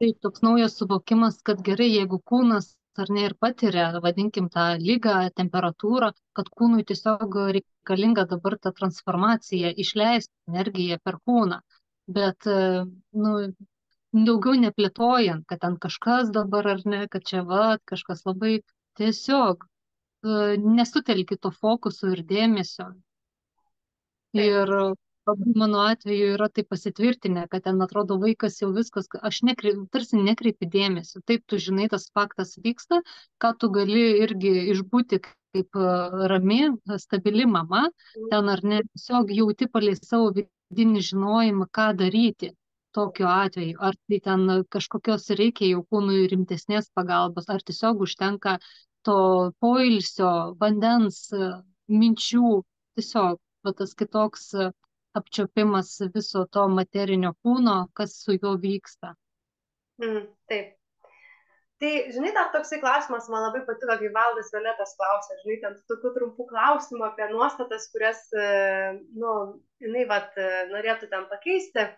Taip, toks naujas suvokimas, kad gerai, jeigu kūnas ar ne ir patiria, vadinkim, tą lygą, temperatūrą, kad kūnui tiesiog reikalinga dabar ta transformacija, išleisti energiją per kūną. Bet, nu, daugiau neplėtojant, kad ten kažkas dabar ar ne, kad čia va, kažkas labai tiesiog nesutelki to fokuso ir dėmesio. Ir mano atveju yra tai pasitvirtinę, kad ten atrodo vaikas jau viskas, aš tarsi nekreipi dėmesio. Taip, tu žinai, tas faktas vyksta, ką tu gali irgi išbūti kaip rami, stabili mama, ten ar ne, tiesiog jauti palei savo vidinį žinojimą, ką daryti tokiu atveju. Ar tai ten kažkokios reikia jau kūnui rimtesnės pagalbos, ar tiesiog užtenka to poilsio, vandens, minčių, tiesiog va, tas kitoks apčiopimas viso to materinio kūno, kas su juo vyksta. Taip. Tai, žinai, dar toksai klausimas, man labai patiko, kai Valdas Violetas klausė, žinai, ten tokių trumpų klausimų apie nuostatas, kurias, nu, jinai, vat, norėtų ten pakeisti.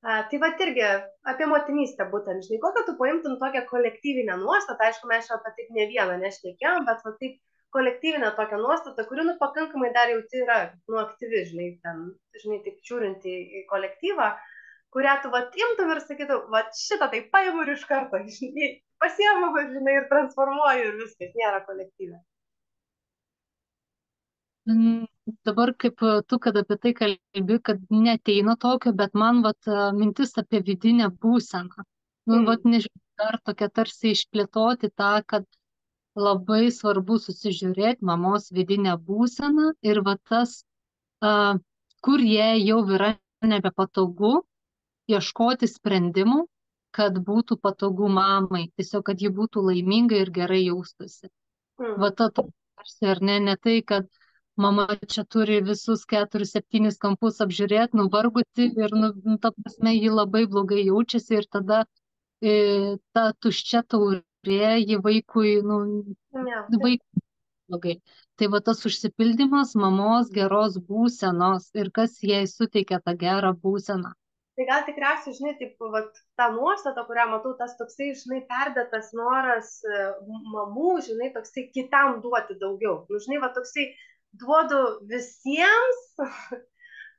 Tai, vat, irgi apie motinystę būtent, žinai, kokią tu paimtum tokią kolektyvinę nuostatą, aišku, mes čia apie taip ne vieną nešnekėjom, bet, va, taip, kolektyvinę tokią nuostatą, kuri, nu, pakankamai dar jauti yra, nu, aktyvi, žinai, ten, žinai, taip žiūrint į kolektyvą, kurią tu, vat, imtum ir sakytum, vat, šitą tai paimu ir iš karto, žinai, pasiemu, žinai, ir transformuoju ir viskas, nėra kolektyvė. Dabar kaip tu, kad apie tai kalbi, kad neteina tokio, bet man, vat, mintis apie vidinę būseną. Nu, vat, nežinau, dar tokia tarsi išplėtoti tą, kad labai svarbu susižiūrėti mamos vidinę būseną ir va tas, kur jie jau yra nebepatogu, ieškoti sprendimų, kad būtų patogu mamai, tiesiog, kad ji būtų laiminga ir gerai jaustųsi. Va ta tarsi, ar ne tai, kad mama čia turi visus 4-7 kampus apžiūrėti, nuvargusi ir, nu, ta prasme, ji labai blogai jaučiasi ir tada ta tuščia taurė, ji vaikui, nu, Ne, taip. vaikui blogai. Tai va tas užsipildymas mamos geros būsenos ir kas jai suteikia tą gerą būseną. Tai gal tikriausiai, žinai, taip, vat, ta nuostata, kurią matau, tas toksai, žinai, perdėtas noras mamų, žinai, toksai kitam duoti daugiau. Nu, žinai, va, toksai duodu visiems,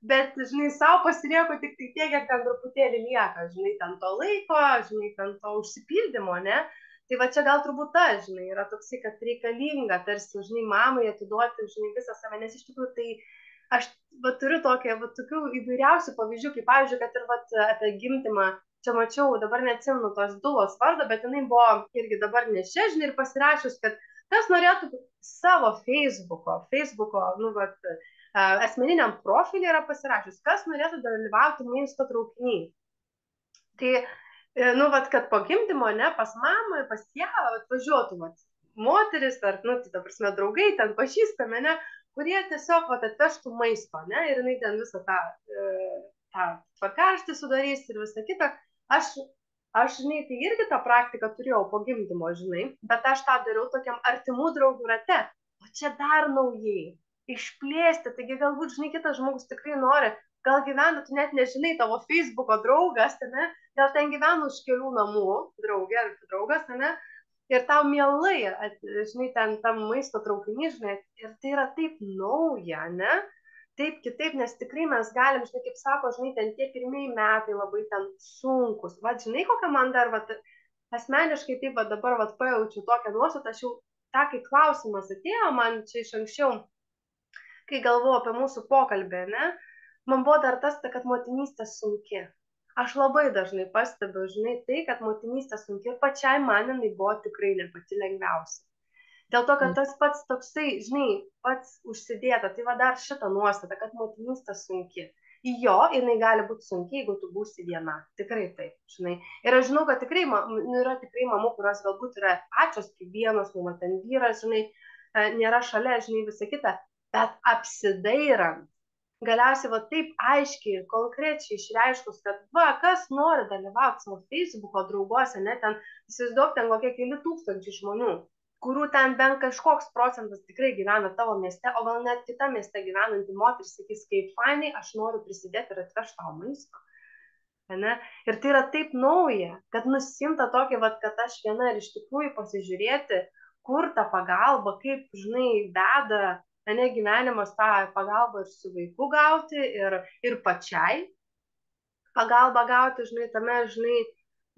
bet, žinai, savo pasilieku tik tiek, kiek ten truputėlį lieka, žinai, ten to laiko, žinai, ten to užsipildymo, ne? Tai va čia gal turbūt ta, žinai, yra toksai, kad reikalinga, tarsi, žinai, mamai atiduoti, žinai, visą save, nes iš tikrųjų tai aš va, turiu tokių įvairiausių pavyzdžių, kaip pavyzdžiui, kad ir va, apie gimdymą, čia mačiau, dabar neatsimenu tos dulos vardą, bet jinai buvo irgi dabar nešia, žinai, ir pasirašius, kad kas norėtų savo Facebooko, nu, va, asmeniniam profilį yra pasirašius, kas norėtų dalyvauti maisto traukiniai. Tai, nu, va, kad po gimdymo, ne, pas mamą, pas ją atvažiuotų, va, moteris, ar, nu, tai, ta prasme, draugai, ten pažįstame, ne, kurie tiesiog vat, atvežtų maisto, ne, ir jinai ten visą tą tvarkaraštį sudarys ir visą kitą. Aš, žinai, tai irgi tą praktiką turėjau po gimdymo, žinai, bet aš tą dariau tokiam artimų draugų rate, o čia dar naujai, išplėsti, taigi galbūt, žinai, kitas žmogus tikrai nori, gal gyvena, tu net nežinai, tavo Facebooko draugas, ne, gal ten gyvena už kelių namų, draugė ar draugas, ne, ir tau mielai, žinai, ten tam maisto traukinį, žinai, ir tai yra taip nauja, ne? Taip kitaip, nes tikrai mes galim, žinai, kaip sako, žinai, ten tie pirmieji metai labai ten sunkus. Va, žinai, kokia man dar, va, asmeniškai taip, va, dabar, va, pajaučiu tokią nuostatą, aš jau tą, kai klausimas atėjo man čia iš anksčiau, kai galvoju apie mūsų pokalbį, ne? Man buvo dar tas, kad motinystė sunki. Aš labai dažnai pastebiu, žinai, tai, kad motinystė sunki ir pačiai man jinai buvo tikrai ne pati lengviausia. Dėl to, kad tas pats toksai, žinai, pats užsidėta, tai va dar šitą nuostatą, kad motinystė sunki. Jo, jinai gali būti sunki, jeigu tu būsi viena. Tikrai taip, žinai. Ir aš žinau, kad tikrai, yra tikrai mamų, kurios galbūt yra pačios kaip vienos, nu, ten vyras, žinai, nėra šalia, žinai, visą kitą, bet apsidairant, galiausiai va taip aiškiai ir konkrečiai išreiškus, kad va, kas nori dalyvauti savo Facebooko drauguose, ne, ten, įsivaizduok, ten kokie keli tūkstančiai žmonių, kurių ten bent kažkoks procentas tikrai gyvena tavo mieste, o gal net kita mieste gyvenanti moteris sakys, kaip fainai, aš noriu prisidėti ir atvežti tau maisto. Ne? Ir tai yra taip nauja, kad nusimta tokia, va, kad aš viena ir iš tikrųjų pasižiūrėti, kur ta pagalba, kaip, žinai, veda ne gyvenimas tą pagalbą ir su vaiku gauti, ir pačiai pagalbą gauti, žinai, tame, žinai,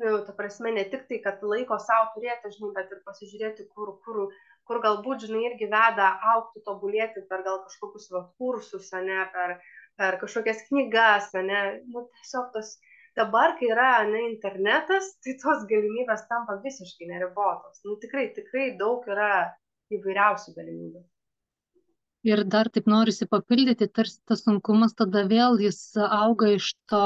nu, ta prasme, ne tik tai, kad laiko savo turėti, žinai, bet ir pasižiūrėti, kur galbūt, žinai, irgi veda augti, tobulėti per gal kažkokius va, kursus, ne, per kažkokias knygas, ne, nu, tiesiog tos, dabar, kai yra, ne, internetas, tai tos galimybės tampa visiškai neribotos. Nu, tikrai daug yra įvairiausių galimybių. Ir dar taip norisi papildyti, tarsi tas sunkumas tada vėl jis auga iš to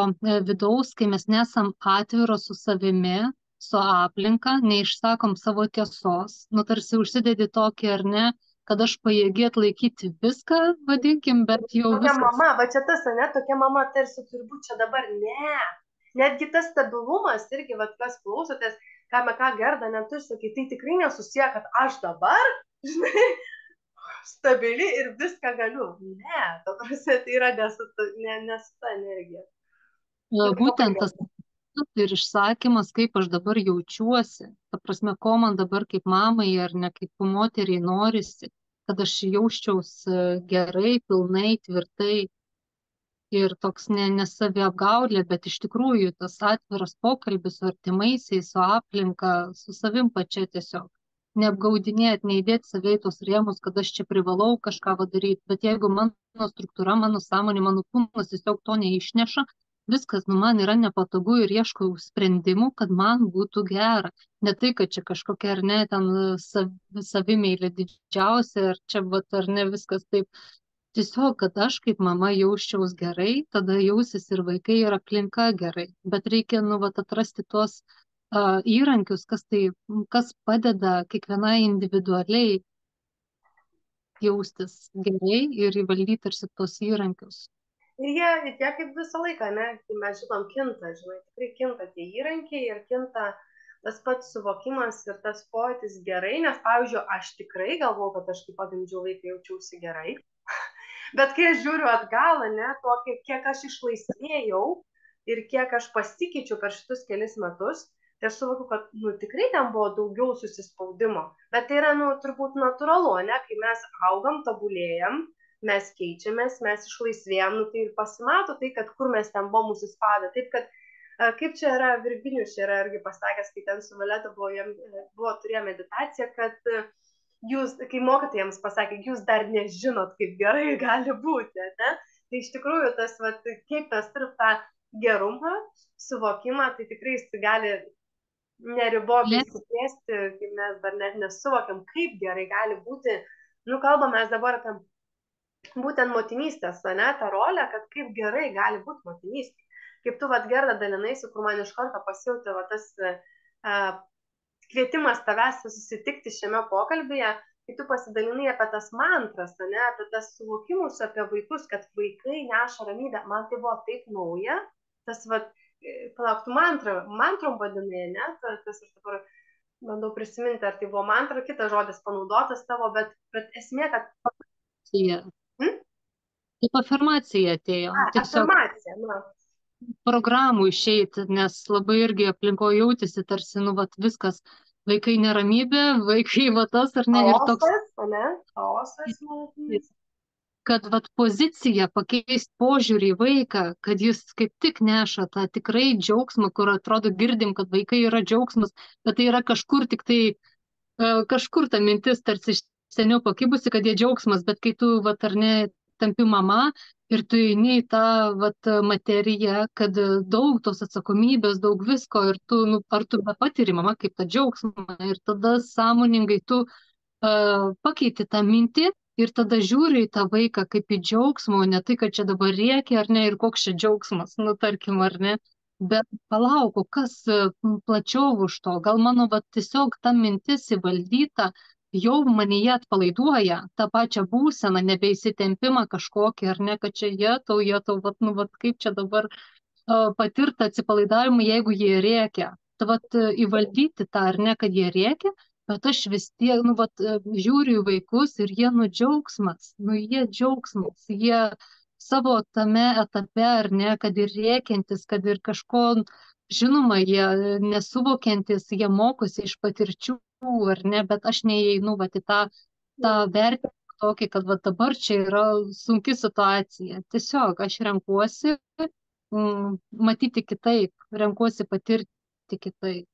vidaus, kai mes nesam atviros su savimi, su aplinka, neišsakom savo tiesos, nu tarsi užsidedi tokį ar ne, kad aš pajėgi atlaikyti viską, vadinkim, bet jau tokia viskas. mama, va čia tas, ne, tokia mama tarsi turi būti čia dabar, ne. Netgi tas stabilumas irgi, va, kas klausotės, ką Gerda net tu sakai, tai tikrai nesusiję, kad aš dabar, žinai, stabili ir viską galiu. Ne, ta prasme, tai yra nesu ta energija. Būtent tas ir išsakymas, kaip aš dabar jaučiuosi, ta prasme, ko man dabar kaip mamai ar ne kaip moteriai norisi, kad aš jausčiausi gerai, pilnai, tvirtai ir toks ne saviapgaulė, bet iš tikrųjų tas atviras pokalbis su artimaisiais, su aplinka, su savim pačia tiesiog. Neapgaudinėti, neįdėti save į tos rėmus, kad aš čia privalau kažką daryti, bet jeigu mano struktūra, mano sąmonė, mano kūnas tiesiog to neišneša, viskas, nu man yra nepatogu ir ieškau sprendimų, kad man būtų gera. Ne tai, kad čia kažkokia ar ne, ten savimeilė didžiausia, ar čia vat, ar ne viskas taip. Tiesiog, kad aš kaip mama jausčiaus gerai, tada jausis ir vaikai ir aplinka gerai. Bet reikia, nu, vat, atrasti tuos įrankius, kas padeda kiekvienai individualiai jaustis gerai ir įvaldyti tarsi tuos įrankius. Ir jie kaip visą laiką, ne, tai mes žinom, kinta, žinai, tikrai kinta tie įrankiai ir kinta tas pats suvokimas ir tas pojūtis gerai, nes, pavyzdžiui, aš tikrai galvau, kad aš kai pagimdžiau vaiką jaučiausi gerai, bet kai aš žiūriu atgal, ne, to, kiek aš išlaisvėjau ir kiek aš pasikeičiau per šitus kelis metus, tai aš suvokiu, kad, nu, tikrai ten buvo daugiau susispaudimo, bet tai yra, nu, turbūt natūralu, ne, kai mes augam, tobulėjam, mes keičiamės, mes išlaisvėjam, nu, tai ir pasimato tai, kad kur mes ten buvom įsispaudę, taip, kad kaip čia yra Virginijus, čia yra irgi pasakęs, kai ten su Valeta turėjo meditaciją, kad jūs, kai mokytojams pasakė, jūs dar nežinot, kaip gerai gali būti, ne? Tai iš tikrųjų tas, vat, kiek tas turi tą gerumą, suvokimą, tai tikrai jis gali neribotai suplėsti, kai mes dar net nesuvokiam, kaip gerai gali būti. Nu, kalbam mes dabar apie būtent motinystės, ne, tą rolę, kad kaip gerai gali būti motinystė. Kaip tu, vat, Gerda, dalinaisi, kur man iš karto pasijautė tas kvietimas tavęs susitikti šiame pokalbyje, kai tu pasidalinai apie tas mantras, ne, apie tas suvokimus apie vaikus, kad vaikai neša ramybę. Man tai buvo taip nauja, tas, vat, palauk, tu mantrom vadinai, ne, tas aš dabar bandau prisiminti, ar tai buvo mantra, kitas žodis panaudotas tavo, bet esmė, kad... Kaip afirmacija atėjo. Afirmacija, na. Programų išeiti, nes labai irgi aplinkoje jautėsi tarsi, nu, vat, viskas, vaikai neramybė, vaikai vatas ar ne, ir toks, kad vat pozicija pakeisti požiūrį į vaiką, kad jis kaip tik neša tą tikrai džiaugsmą, kur atrodo girdim, kad vaikai yra džiaugsmas, bet tai yra kažkur tik tai, kažkur ta mintis tarsi seniau pakibusi, kad jie džiaugsmas, bet kai tu, vat, ar ne, tampi mama ir tu eini į tą, vat, materiją, kad daug tos atsakomybės, daug visko ir tu, nu, ar tu patiri mama kaip tą džiaugsmą ir tada sąmoningai tu pakeiti tą mintį ir tada žiūri į tą vaiką kaip į džiaugsmą, o ne tai, kad čia dabar rėkia ar ne ir koks čia džiaugsmas, nu, tarkim, ar ne. Bet palauk, kas plačiau už to, gal mano, vat, tiesiog ta mintis įvaldyta, jau manyje atpalaiduoja tą pačią būseną, nebeįsitempimą kažkokį, ar ne, kad čia jėtau, vat, nu, vat, kaip čia dabar patirta atsipalaidavimą, jeigu jie rėkia. Tai vat įvaldyti tą, ar ne, kad jie rėkia, bet aš vis tiek, nu, vat, žiūriu į vaikus ir jie, nu, džiaugsmas, nu, jie džiaugsmas, jie savo tame etape, ar ne, kad ir rėkiantis, kad ir kažko, žinoma, jie nesuvokiantis, jie mokosi iš patirčių, ar ne, bet aš neįeinu, vat, į tą vertinimą tokį, kad vat, dabar čia yra sunki situacija. Tiesiog aš renkuosi matyti kitaip, renkuosi patirti kitaip.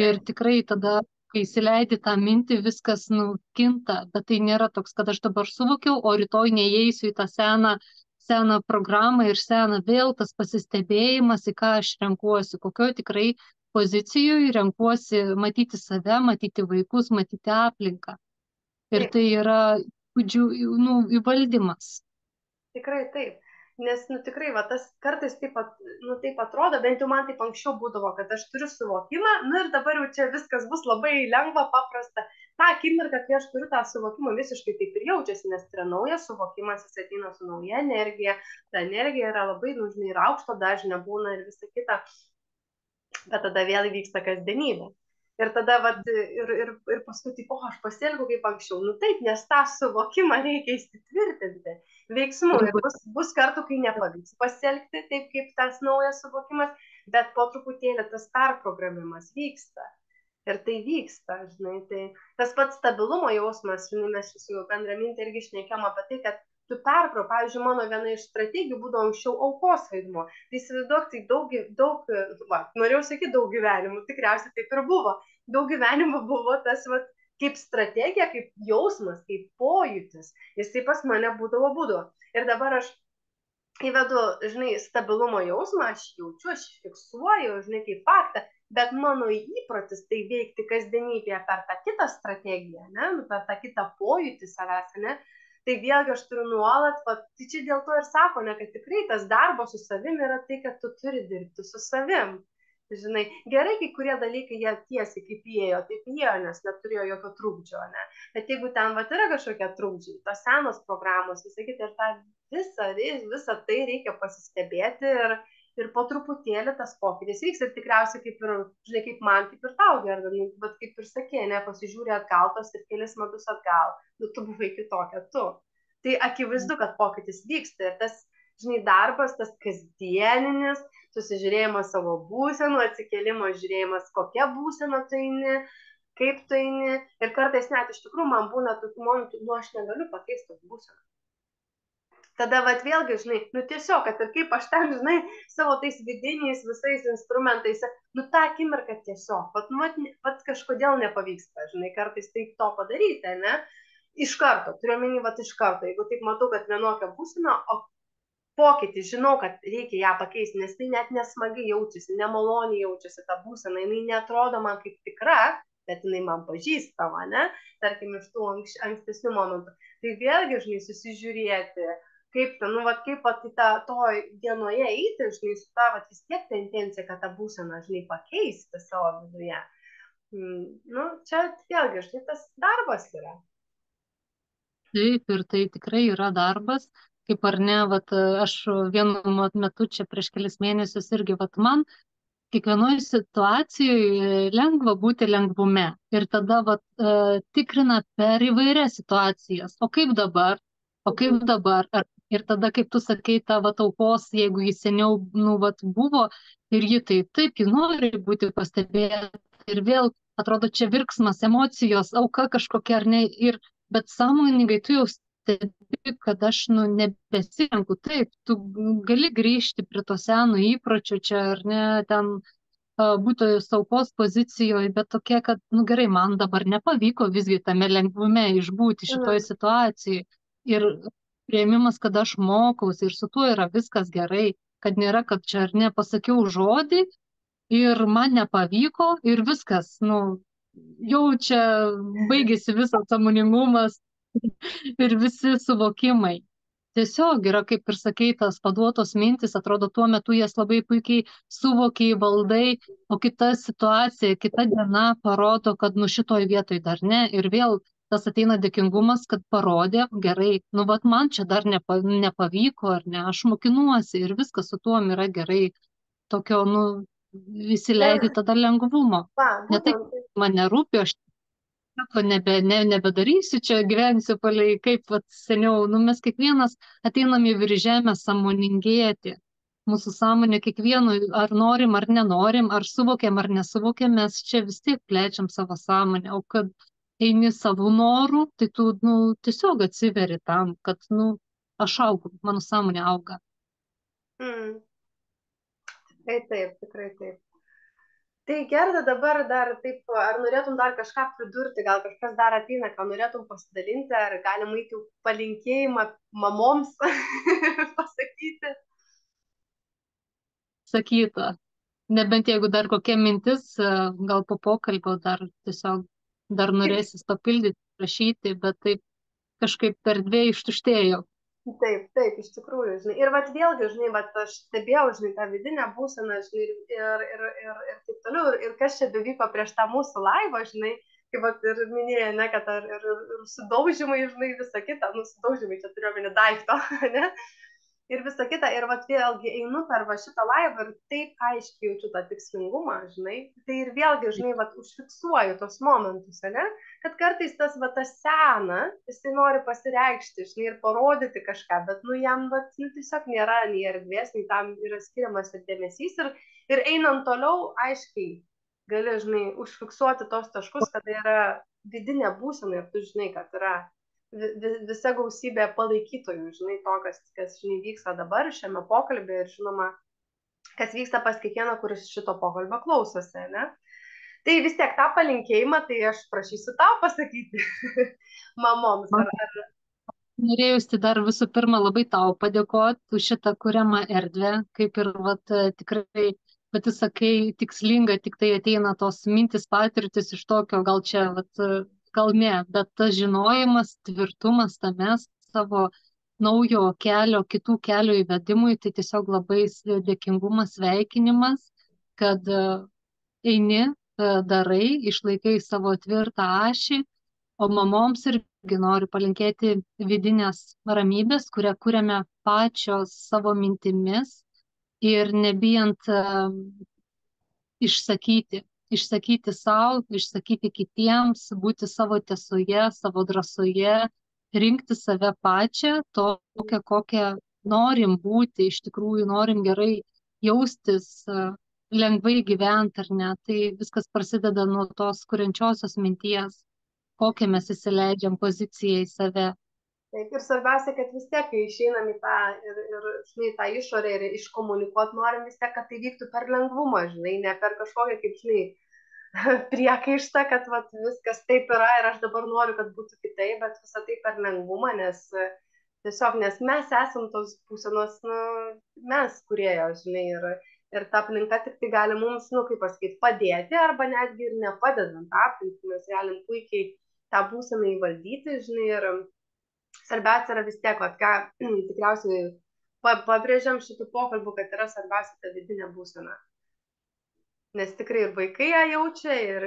Ir tikrai tada, kai įsileidi tą mintį, viskas kinta, bet tai nėra toks, kad aš dabar suvokiau, o rytoj neįeisiu į tą seną programą ir seną vėl tas pasistebėjimas, į ką aš renkuosi, kokioje tikrai pozicijoje renkuosi matyti save, matyti vaikus, matyti aplinką. Ir tai yra įvaldymas. Tikrai taip. Nes, nu, tikrai, va, tas kartais taip atrodo, bent jau man taip anksčiau būdavo, kad aš turiu suvokimą, nu ir dabar jau čia viskas bus labai lengva, paprasta. Ta akimirka, kai aš turiu tą suvokimą, visiškai taip ir jaučiasi, nes tai yra naujas suvokimas, jis ateina su nauja energija, ta energija yra labai, nu, žinai, ir aukšto dažnio būna ir visa kita, bet tada vėl įvyksta kasdienybė. Ir tada, vat, ir paskui, taip, aš pasielgiau kaip anksčiau. Nu taip, nes tą suvokimą reikia įsitvirtinti veiksmų. Ir bus kartų, kai nepavyks pasielgti taip, kaip tas naujas suvokimas, bet po truputėlį tas perprogramimas vyksta. Ir tai vyksta, žinai. Tai tas pats stabilumo jausmas, žinai, mes su bendramintė irgi šnekėjom apie tai, kad tu pavyzdžiui, mano viena iš strategijų būdavo anksčiau aukos vaidmuo. Tai įsivaizduok, tai norėjau sakyti daug gyvenimų, tikriausiai taip ir buvo. Daug gyvenimų buvo tas, kaip strategija, kaip jausmas, kaip pojūtis. Jisai pas mane būdavo. Ir dabar aš įvedu, žinai, stabilumo jausmą, aš jaučiu, aš fiksuoju, žinai, kaip faktą, bet mano įprotis tai veikti kasdienybėje per tą kitą strategiją, ne, per tą kitą pojūtį savęs, ne. Tai vėlgi aš turiu nuolat, tai čia dėl to ir sako, ne, kad tikrai tas darbas su savim yra tai, kad tu turi dirbti su savim. Žinai, gerai, kai kurie dalykai jie tiesiai kaip įėjo, taip įėjo, nes neturėjo jokio trukdžio, ne? Bet jeigu ten vat yra kažkokie trukdžiai, tos senos programos, visą kitą ir tą visą tai reikia pasistebėti ir po truputėlį tas pokytis vyks ir tikriausiai kaip ir, žinai, kaip man, kaip ir tau, Gerda, nu, bet kaip ir sakė, ne, pasižiūrė atgal tos ir kelis metus atgal, nu, tu buvai kitokia tu. Tai akivaizdu, kad pokytis vyksta ir tas, žinai, darbas, tas kasdieninis, susižiūrėjimas savo būsenų, atsikėlimas, žiūrėjimas, kokia būsena tu eini, kaip tu eini. Ir kartais net iš tikrųjų man būna tokių momentų, nu aš negaliu pakeisti būseną. Tada vat vėlgi, žinai, nu tiesiog, kad ir kaip aš ten, žinai, savo tais vidiniais visais instrumentais, nu tą akimirką tiesiog, vat kažkodėl nepavyksta, žinai, kartais taip to padaryti, ne? Iš karto, turiu omeny, vat iš karto, jeigu taip matau, kad vienokia būsena, o pokytį, žinau, kad reikia ją pakeisti, nes tai net nesmagiai jaučiasi, nemaloniai jaučiasi ta būsena, jinai netrodo man kaip tikra, bet jinai man pažįstama, ne, tarkim, iš tų ankstesnių momentų. Tai vėlgi, žinai, susižiūrėti, kaip ten, nu, vat, kaip vat, to dienoje eiti, žinai, su ta, vat, vis tiek ta intencija, kad tą būseną, žinai, pakeisti savo viduje. Nu, čia vėlgi, žinai, tas darbas yra. Taip, ir tai tikrai yra darbas, kaip ar ne, vat, aš vienu metu čia prieš kelis mėnesius irgi, vat, man kiekvienoje situacijoje lengva būti lengvume ir tada vat, tikrina per įvairias situacijas, o kaip dabar, ir tada, kaip tu sakai, ta vat, aukos, jeigu jis seniau, nu, vat, buvo ir ji taip, ji nori būti pastebėta ir vėl atrodo čia virksmas, emocijos, auka kažkokia ar ne, bet sąmoningai tu jau stebi, kad aš nu, nebesirenku taip, tu gali grįžti prie to seno įpročio čia ar ne, ten būti saugos pozicijoje, bet tokia, kad nu, gerai, man dabar nepavyko visgi tame lengvume išbūti šitoje situacijoje. Ir prieimimas, kad aš mokausi ir su tuo yra viskas gerai, kad nėra, kad čia ar ne pasakiau žodį ir man nepavyko ir viskas, nu, jau čia baigėsi visas sąmoningumas ir visi suvokimai. Tiesiog yra, kaip ir sakei, tas paduotos mintis, atrodo, tuo metu jas labai puikiai suvokiai, valdai, o kita situacija, kita diena parodo, kad nu šitoj vietoj dar ne. Ir vėl tas ateina dėkingumas, kad parodė, gerai, nu vat man čia dar nepavyko, ar ne, aš mokinuosi ir viskas su tuom yra gerai. Tokio, nu, įsileidi tada lengvumo. Ne tai, man nerūpi, aš nebedarysiu, čia gyvensiu palei, kaip vat, seniau. Nu, mes kiekvienas ateinam į viržemę sąmoningėti. Mūsų sąmonė kiekvienu, ar norim, ar nenorim, ar suvokiam, ar nesuvokiam, mes čia vis tiek plečiam savo sąmonę. O kad eini savo norų, tai tu nu, tiesiog atsiveri tam, kad nu, aš augu, mano sąmonė auga. Taip, tikrai taip. Tai Gerda, dabar dar taip, ar norėtum dar kažką pridurti, gal kažkas dar ateina, ką norėtum pasidalinti, ar galim eiti palinkėjimą mamoms pasakyti? Sakyta, nebent jeigu dar kokia mintis, gal po pokalbio dar tiesiog dar norėsis papildyti, prašyti, bet taip kažkaip per dviejų ištuštėjau. Taip, iš tikrųjų, žinai. Ir vat vėlgi, žinai, vat aš stebėjau, žinai, tą vidinę būseną, žinai, ir taip toliau, ir kas čia bevyko prieš tą mūsų laivą, žinai, kaip vat ir minėjai, ne, kad ir sudaužymai, žinai, visą kitą, nu, sudaužymai, čia turiu omeny daikto, ne, ir visą kitą, ir vat vėlgi einu per va šitą laivą ir taip aiškiai jaučiu tą tikslingumą, žinai, tai ir vėlgi, žinai, vat užfiksuoju tos momentus, ne, kad kartais tas, va, tas sena, jisai nori pasireikšti, žinai, ir parodyti kažką, bet, nu, jam, va, nu, tiesiog nėra nei erdvės, nei tam yra skiriamas ir dėmesys, ir einant toliau, aiškiai, gali, žinai, užfiksuoti tos taškus, kad tai yra vidinė būsena ir tu žinai, kad yra visa gausybė palaikytojų, žinai, to, kas žinai, vyksta dabar šiame pokalbė ir, žinoma, kas vyksta pas kiekvieną, kuris šito pokalbio klausosi, ne? Tai vis tiek tą palinkėjimą, tai aš prašysiu tau pasakyti mamoms. Norėjusi dar visų pirma labai tau padėkoti už šitą kuriamą erdvę, kaip ir vat, tikrai, bet tu sakai, tikslinga, tik tai ateina tos mintis patirtis iš tokio, gal čia, vat, gal ne, bet tas žinojimas, tvirtumas tame savo naujo kelio, kitų kelio įvedimui, tai tiesiog labai dėkingumas, sveikinimas, kad eini, darai, išlaikai savo tvirtą ašį, o mamoms irgi noriu palinkėti vidinės ramybės, kurią kuriame pačios savo mintimis ir nebijant išsakyti sau, išsakyti kitiems, būti savo tiesoje, savo drąsoje, rinkti save pačią, tokią, kokią norim būti, iš tikrųjų norim gerai jaustis, lengvai gyventi ar ne. Tai viskas prasideda nuo tos kuriančiosios minties, kokią mes įsileidžiam poziciją į save. Taip, ir svarbiausia, kad vis tiek, kai išeinam į tą žinai, tą išorę ir iškomunikuot, norim vis tiek, kad tai vyktų per lengvumą, žinai, ne per kažkokią, kaip, žinai, priekaištą, kad vat, viskas taip yra ir aš dabar noriu, kad būtų kitaip, bet visą tai per lengvumą, nes tiesiog, nes mes esam tos būsenos, nu, mes kūrėjos, žinai, ir ta aplinka tik tai gali mums, nu, kaip pasakyti, padėti arba netgi ir nepadedant aplinkai, mes galim puikiai tą būseną įvaldyti, žinai, ir svarbiausia yra vis tiek, vat, ką tikriausiai pabrėžiam šitų pokalbų, kad yra svarbiausia ta vidinė būsena. Nes tikrai ir vaikai ją jaučia ir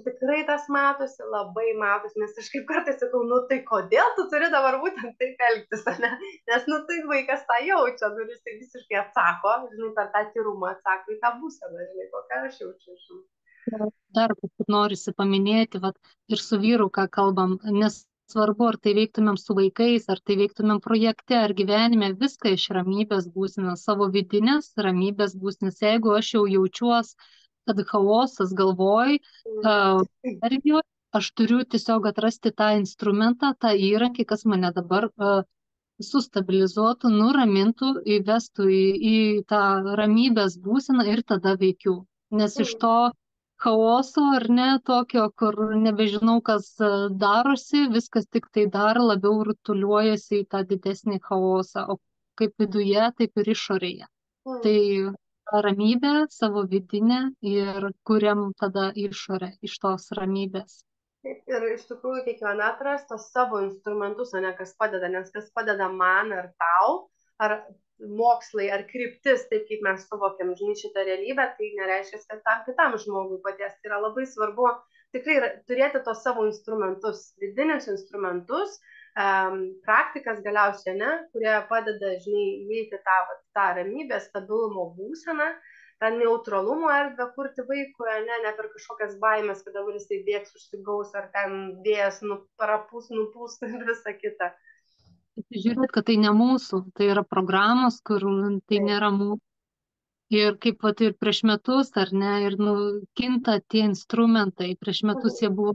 tikrai tas matosi, labai matosi, nes aš kaip kartais sakau, nu tai kodėl tu turi dabar būtent taip elgtis, ne? Nes nu tai vaikas tą jaučia, nu ir jisai visiškai atsako, žinai, per tą tyrumą atsako į tą būseną, žinai, kokią aš jaučiu. Dar norisi paminėti, vat, ir su vyru, ką kalbam, nes svarbu, ar tai veiktumėm su vaikais, ar tai veiktumėm projekte, ar gyvenime, viską iš ramybės būsenos, savo vidinės ramybės būsenos. Jeigu aš jau jaučiuos, kad chaosas galvoj, aš turiu tiesiog atrasti tą instrumentą, tą įrankį, kas mane dabar sustabilizuotų, nuramintų, įvestų į tą ramybės būseną ir tada veikiu. Nes iš to chaoso ar ne, tokio, kur nebežinau, kas darosi, viskas tik tai dar labiau rutuliuojasi į tą didesnį chaosą, o kaip viduje, taip ir išorėje. Tai ramybę savo vidinę ir kuriam tada išorę iš tos ramybės. Ir iš tikrųjų kiekviena atras tos savo instrumentus, o ne kas padeda, nes kas padeda man ar tau, ar mokslai, ar kryptis, taip kaip mes suvokiam, žinai, šitą realybę, tai nereiškia, kad tam kitam žmogui padės. Tai yra labai svarbu tikrai turėti tos savo instrumentus, vidinius instrumentus, praktikas galiausiai, ne, kurie padeda, žinai, įeiti tą ramybę, stabilumo būseną, tą neutralumo erdvę kurti vaikui, ne per kažkokias baimės, kad dabar jisai bėgs, užsigaus, ar ten vėjas parapūs, nupūs ir visa kita. Žiūrėt, kad tai ne mūsų, tai yra programos, kur tai nėra mūsų. Ir kaip vat, ir prieš metus, ar ne, ir kinta tie instrumentai. Prieš metus jie buvo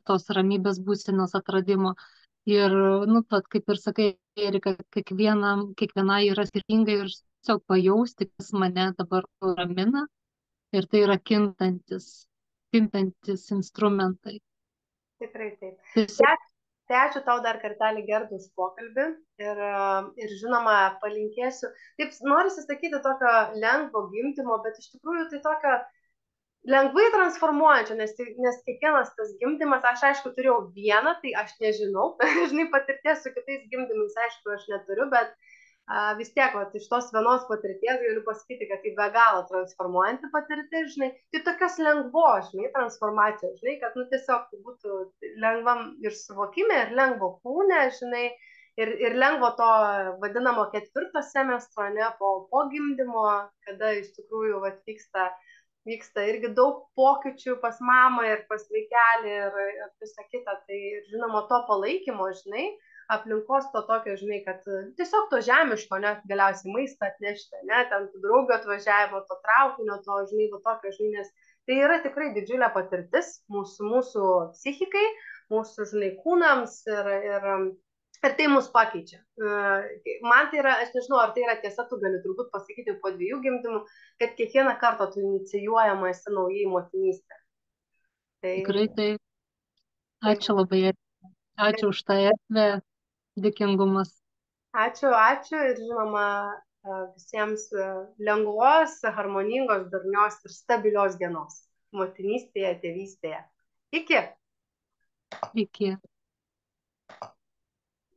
tos ramybės būsenos atradimo. Ir, pat, kaip ir sakai, Erika, kiekviena yra skirtinga ir tiesiog pajausti, kas mane dabar ramina. Ir tai yra kintantis instrumentai. Tikrai taip. Tai ačiū tau dar kartelį, Gerda, už pokalbį ir žinoma palinkėsiu. Taip, norisi sakyti tokio lengvo gimdymo, bet iš tikrųjų tai tokio lengvai transformuojančio, nes kiekvienas tas gimdymas, aš aišku turėjau vieną, tai aš nežinau, žinai, patirties su kitais gimdymais, aišku, aš neturiu, bet vis tiek, iš tos vienos patirties galiu pasakyti, kad tai be galo transformuojanti patirtis, žinai, tai tokios lengvos, žinai, transformacijos, žinai, kad, tiesiog tai būtų lengvam ir suvokime, ir lengvo kūne, žinai, ir lengvo to vadinamo 4 semestro, ne, po gimdymo, kada iš tikrųjų vyksta irgi daug pokyčių pas mamą ir pas vaikelį ir visą kitą, tai žinoma to palaikymo, žinai, aplinkos to tokio, žinai, kad tiesiog to žemiško, net galiausiai maistą atnešti, ne, ten tų draugų atvažiavimo, to traukinio, to, žinai, tokio, žinai, nes tai yra tikrai didžiulė patirtis mūsų psichikai, mūsų, žinai, kūnams ir tai mus pakeičia. Man tai yra, aš nežinau, ar tai yra tiesa, tu gali turbūt pasakyti po 2 gimdymų, kad kiekvieną kartą tu inicijuojama esi naujai motinystė. Tikrai tai. Ačiū labai. Ačiū už tą erdvę. Dėkingumas. Ačiū ir žinoma visiems lengvos, harmoningos, darnios ir stabilios dienos motinystėje, tėvystėje. Iki. Iki.